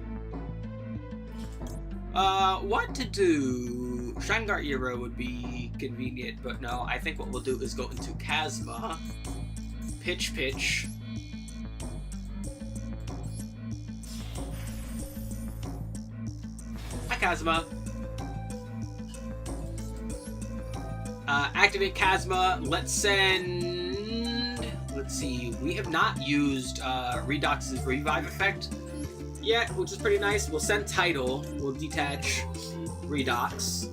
What to do? Shangar Eero would be convenient, but no, I think what we'll do is go into Chasma. Pitch. Hi, Chasma. Activate Chasma. Let's send... Let's see. We have not used Redox's Revive effect yet, which is pretty nice. We'll send Tidal. We'll detach Redox.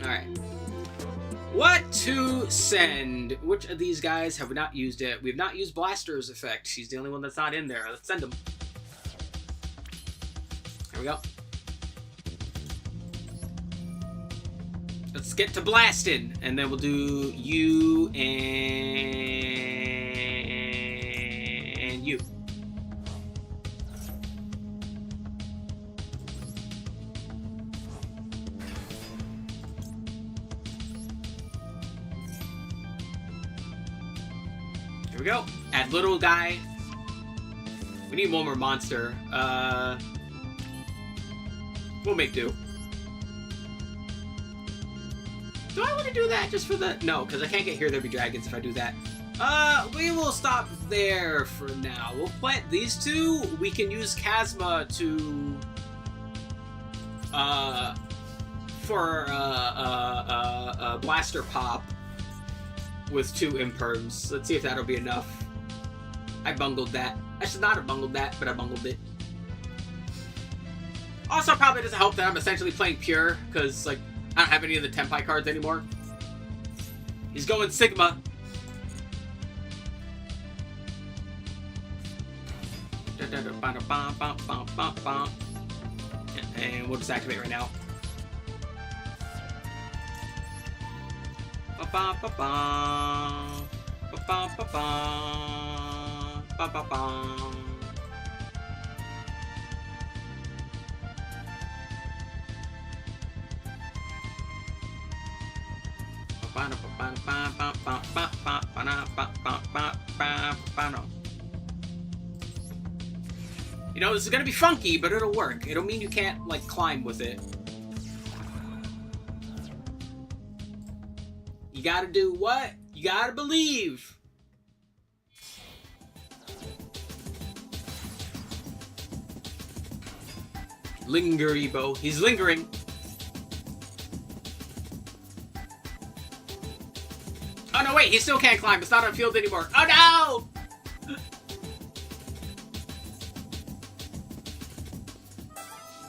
Alright. What to send? Which of these guys have we not used yet? We have not used Blaster's effect. She's the only one that's not in there. Let's send him. Here we go. Let's get to blasting, and then we'll do you and you. Here we go. Add little guy. We need one more monster. We'll make do. Do I want to do that just for the... No, because I can't get Here There Be Dragons if I do that. We will stop there for now. We'll plant these two. We can use Chasma to... for Blaster Pop with 2 imperms. Let's see if that'll be enough. I bungled that. I should not have bungled that, but I bungled it. Also, probably doesn't help that I'm essentially playing Pure, because, like, I don't have any of the Tenpai cards anymore. He's going Sigma. And we'll just activate right now. You know, this is gonna be funky, but it'll work. It'll mean you can't, like, climb with it. You gotta do what? You gotta believe! Linger, Ebo. He's lingering. Oh, no, wait. He still can't climb. It's not on field anymore. Oh, no!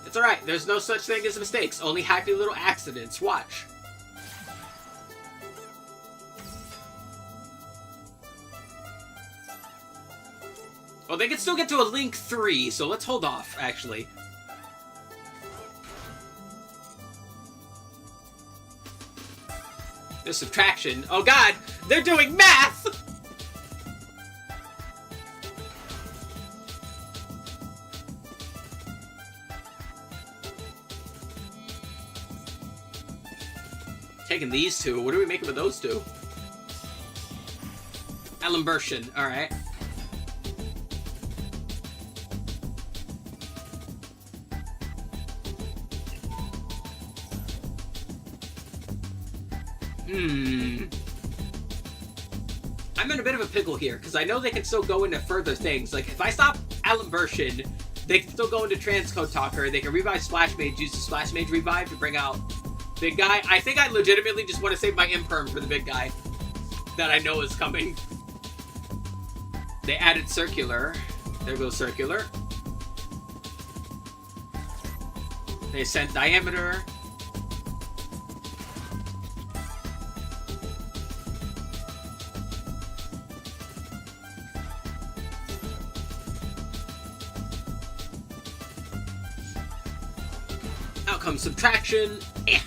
It's alright. There's no such thing as mistakes. Only happy little accidents. Watch. Well, they can still get to a Link 3, so let's hold off, actually. There's subtraction. Oh god! They're doing math! Taking these two. What are we making with those two? Alimbertion. Alright. I'm in a bit of a pickle here, because I know they can still go into further things. Like, if I stop Alimbertion, They can still go into Transcode Talker. They can revive Splash Mage, use the Splash Mage revive to bring out big guy. I think I legitimately just want to save my Imperm for the big guy that I know is coming. They added Circular. There goes Circular. They sent Diameter. Out comes Subtraction. Eh.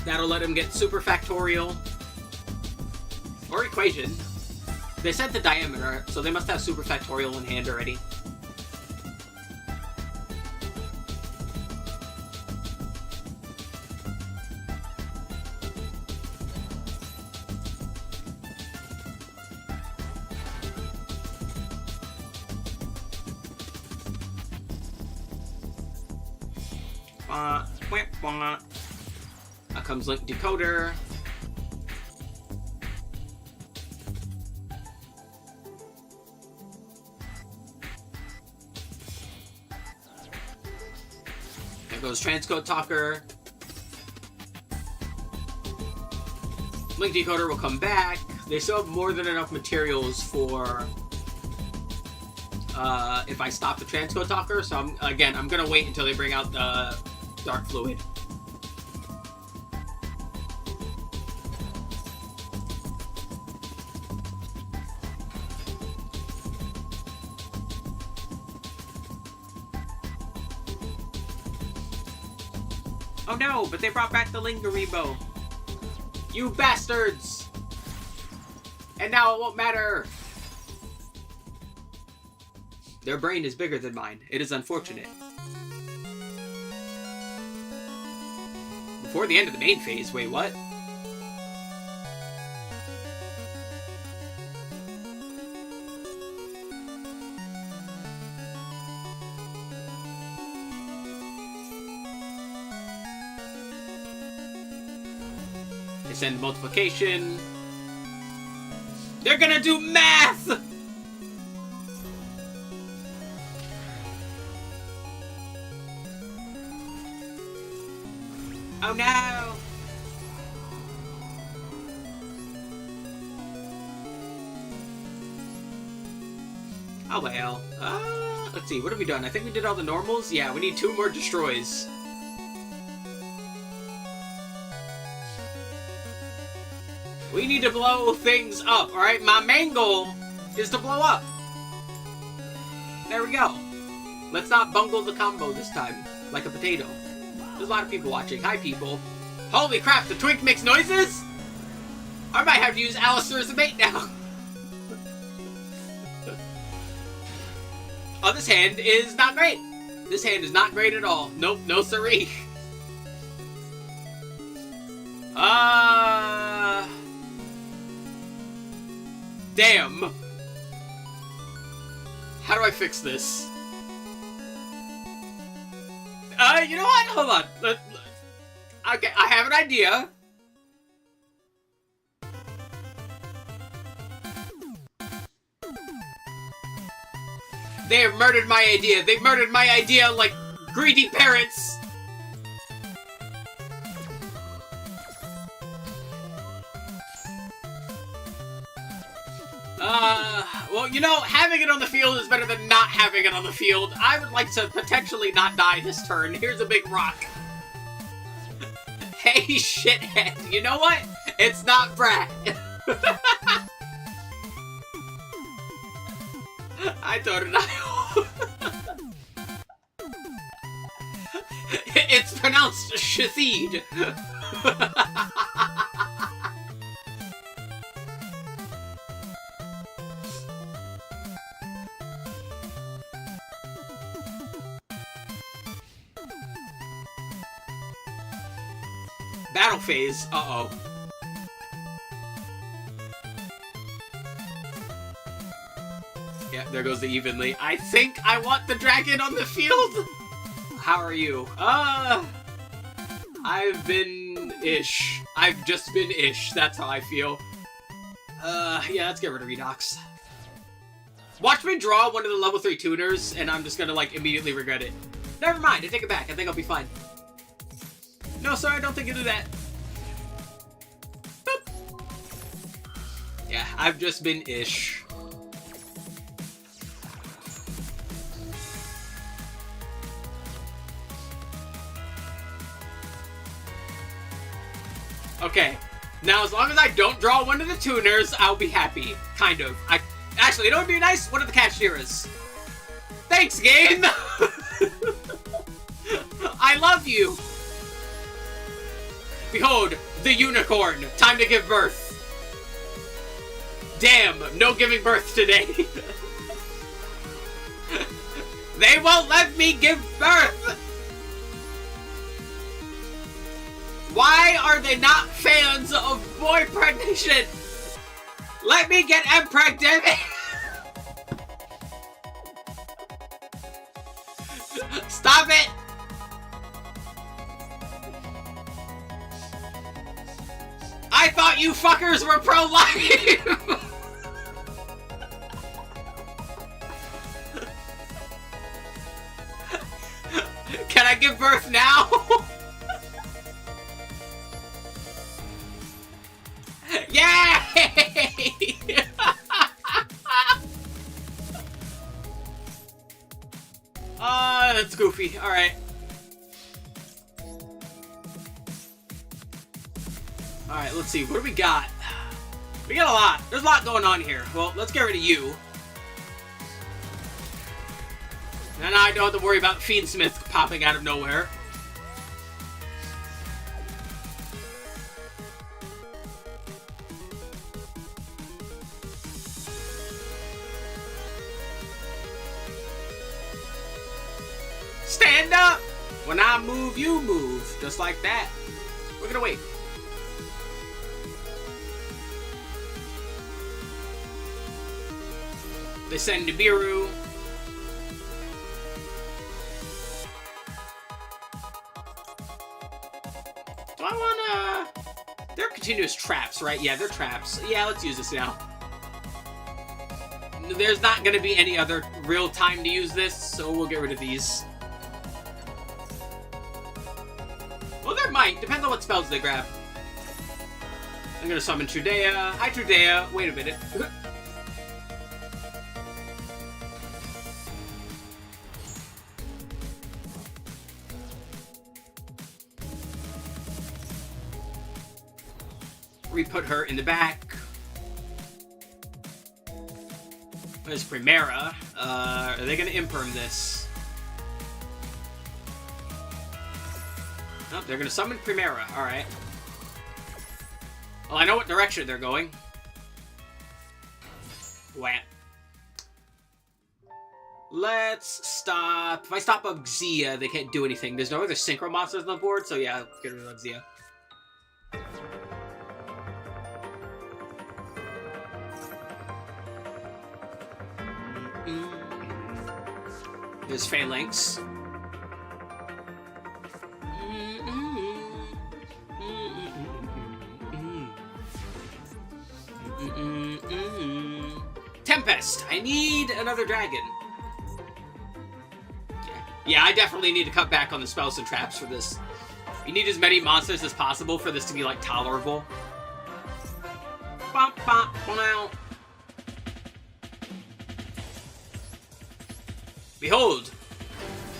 That'll let him get Super Factorial. Or Equation. They sent the Diameter, so they must have Super Factorial in hand already. Out comes Link Decoder. There goes Transcode Talker. Link Decoder will come back. They still have more than enough materials for if I stop the Transcode Talker. So I'm gonna wait until they bring out the Dark Fluid. Oh no, but they brought back the Lingarebo. You bastards! And now it won't matter! Their brain is bigger than mine. It is unfortunate. Before the end of the main phase, wait, what? They send multiplication. They're gonna do math! Oh no! Oh well. Let's see, what have we done? I think we did all the normals. Yeah, we need 2 more destroys. We need to blow things up, alright? My main goal is to blow up. There we go. Let's not bungle the combo this time, like a potato. There's a lot of people watching. Hi, people. Holy crap, the Twink makes noises? I might have to use Alistair as a bait now. Oh, this hand is not great. This hand is not great at all. Nope, no siree. Damn. How do I fix this? You know what? Hold on. Okay, I have an idea. They have murdered my idea. They murdered my idea like greedy parents. Well, you know, having it on the field is better than not having it on the field. I would like to potentially not die this turn. Here's a big rock. Hey, shithead. You know what? It's not Brad. I thought it out. It's pronounced Shazid. Battle phase. Uh-oh. Yeah, there goes the evenly. I think I want the dragon on the field. How are you? I've been ish. I've just been ish. That's how I feel. Yeah, let's get rid of Redox. Watch me draw one of the level 3 tuners, and I'm just gonna, like, immediately regret it. Never mind, I take it back. I think I'll be fine. No, sir, I don't think you'll do that. Boop. Yeah, I've just been ish. Okay, now as long as I don't draw one of the tuners, I'll be happy. Kind of. Actually, you know what would be nice? One of the cashiers. Thanks, game! I love you! Behold, the unicorn. Time to give birth. Damn, no giving birth today. They won't let me give birth! Why are they not fans of boy pregnation? Let me get pregnant! Stop it! I thought you fuckers were pro-life! Can I give birth now? Yay! That's goofy. Alright. Alright, let's see. What do we got? We got a lot. There's a lot going on here. Well, let's get rid of you. And now I don't have to worry about Fiendsmith popping out of nowhere. Stand up! When I move, you move. Just like that. We're gonna wait. They send Nibiru. Do I wanna... They're continuous traps, right? Yeah, they're traps. Yeah, let's use this now. There's not gonna be any other real time to use this, so we'll get rid of these. Well, there might. Depends on what spells they grab. I'm gonna summon Trudea. Hi, Trudea. Wait a minute. Re-put her in the back. There's Primera. Are they gonna imperm this? Oh, they're gonna summon Primera. Alright. Well, I know what direction they're going. Wham. Let's stop. If I stop Uxia, they can't do anything. There's no other synchro monsters on the board, so yeah, let's get rid of Uxia. There's Phalanx. Tempest! I need another dragon. Yeah, I definitely need to cut back on the spells and traps for this. You need as many monsters as possible for this to be, like, tolerable. Bump, bump, bump. Behold,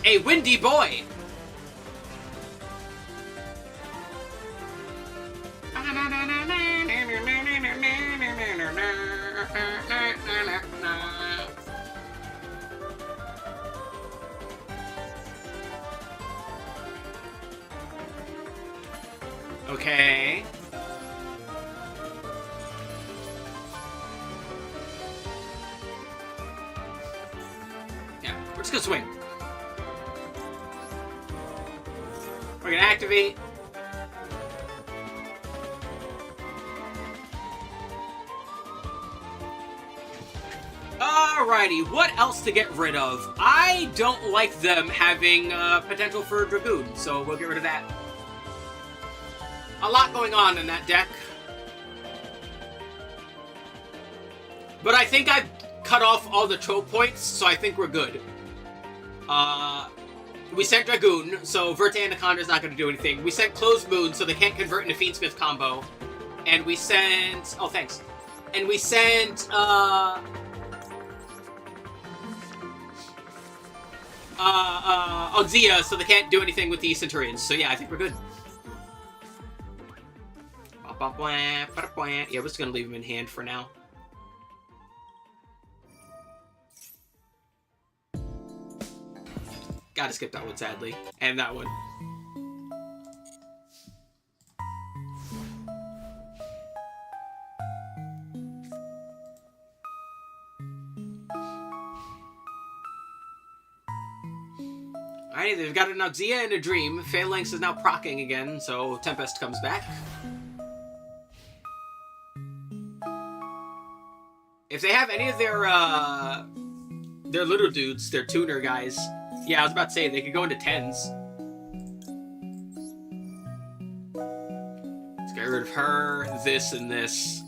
a windy boy. Okay. Yeah, we're just gonna swing. We're gonna activate. Alrighty, what else to get rid of? I don't like them having potential for a Dragoon, so we'll get rid of that. A lot going on in that deck. But I think I've cut off all the choke points, so I think we're good. We sent Dragoon, so Vert Anaconda's not going to do anything. We sent Closed Moon, so they can't convert into Fiendsmith combo. And we sent... Oh, thanks. And we sent, Odzia, so they can't do anything with the Centurions. So yeah, I think we're good. Yeah, we're just gonna leave him in hand for now. Gotta skip that one, sadly. And that one. Alright, they've got an Odzia and a Dream. Phalanx is now proccing again, so Tempest comes back. If they have any of their little dudes, their tuner guys, yeah, I was about to say, they could go into 10s. Let's get rid of her, this, and this.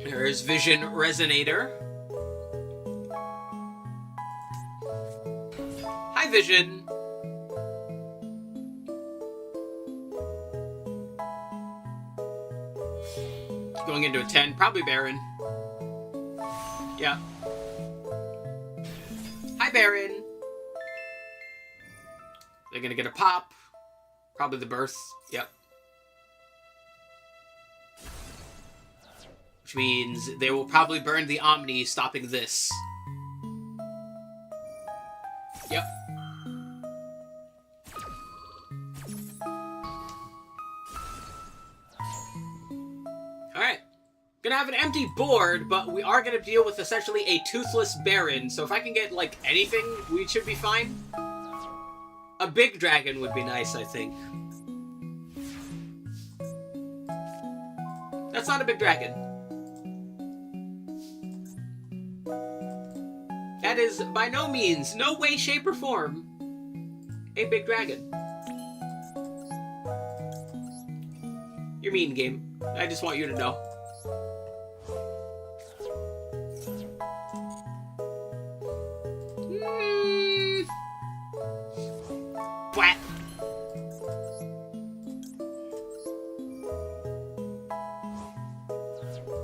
There's Vision Resonator. Hi, Vision. Going into a 10, probably Baron. Yeah. Hi, Baron. They're gonna get a pop. Probably the Birth. Yep. Which means they will probably burn the Omni, stopping this. Yep. Alright. Gonna have an empty board, but we are gonna deal with essentially a toothless Baron, so if I can get, like, anything, we should be fine. A big dragon would be nice, I think. That's not a big dragon. That is, by no means, no way, shape, or form, a big dragon. You're mean, game. I just want you to know. Bwat.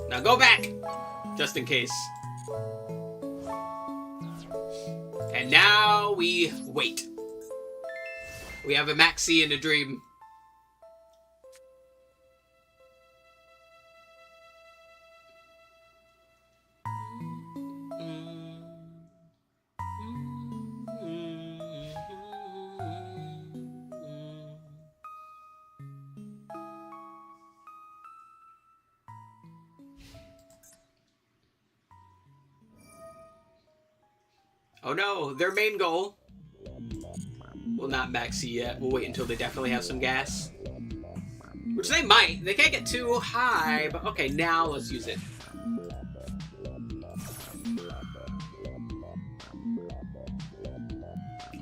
Now go back, just in case. And now we wait. We have a Maxi and a Dream. Oh no, their main goal. Well, not Maxi yet. We'll wait until they definitely have some gas. Which they might. They can't get too high, but okay, now let's use it.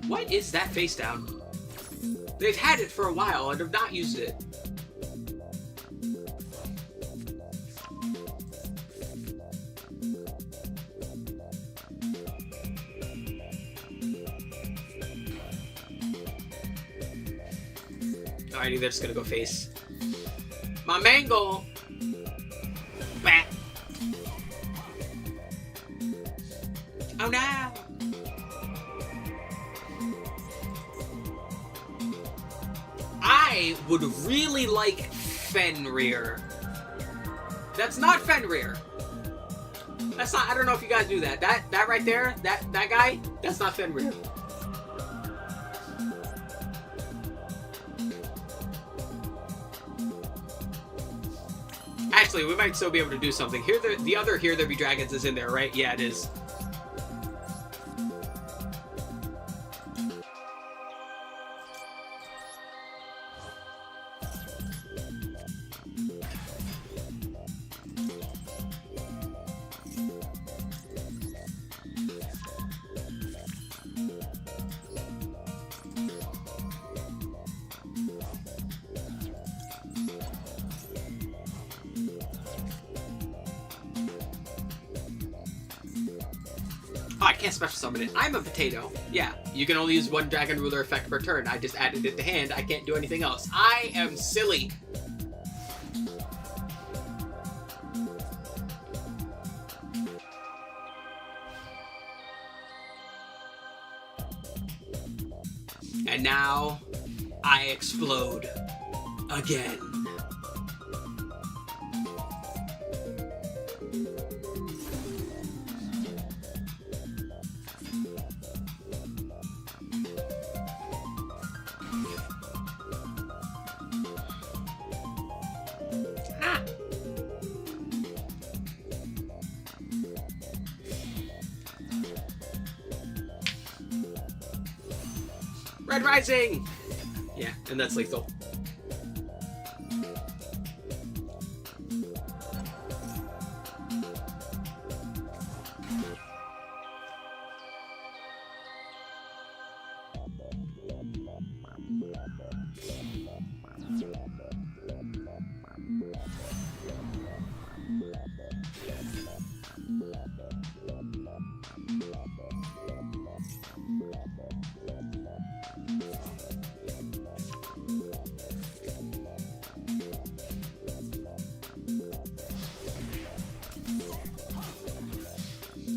What is that face down? They've had it for a while and have not used it. Alrighty, they're just gonna go face. My mango! Bah. Oh no! I would really like Fenrir. That's not Fenrir. That's not, I don't know if you guys do that. That right there, that guy, that's not Fenrir. Actually, we might still be able to do something. Here, the other Here There Be Dragons is in there, right? Yeah, it is. can't special summon it. I'm a potato. Yeah, you can only use one Dragon Ruler effect per turn. I just added it to hand. I can't do anything else. I am silly. And now, I explode. Again. Ah. Red Rising! Yeah, and that's lethal.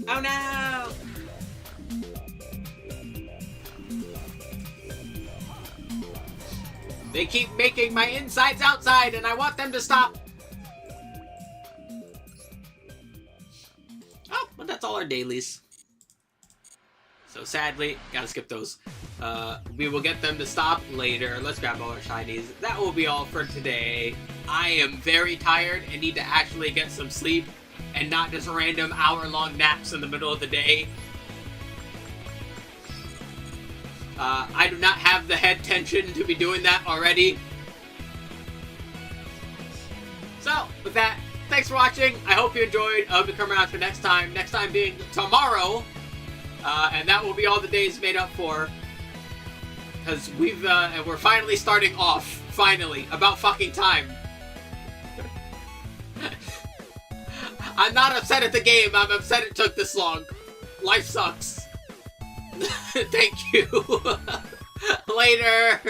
Oh no! They keep making my insides outside and I want them to stop! Oh, but that's all our dailies. So sadly, gotta skip those. We will get them to stop later. Let's grab all our shinies. That will be all for today. I am very tired and need to actually get some sleep and not just random hour-long naps in the middle of the day. I do not have the head tension to be doing that already. So, with that, thanks for watching. I hope you enjoyed. I hope you come around for next time. Next time being tomorrow. And that will be all the days made up for. Because we're finally starting off. Finally. About fucking time. I'm not upset at the game. I'm upset it took this long. Life sucks. Thank you. Later.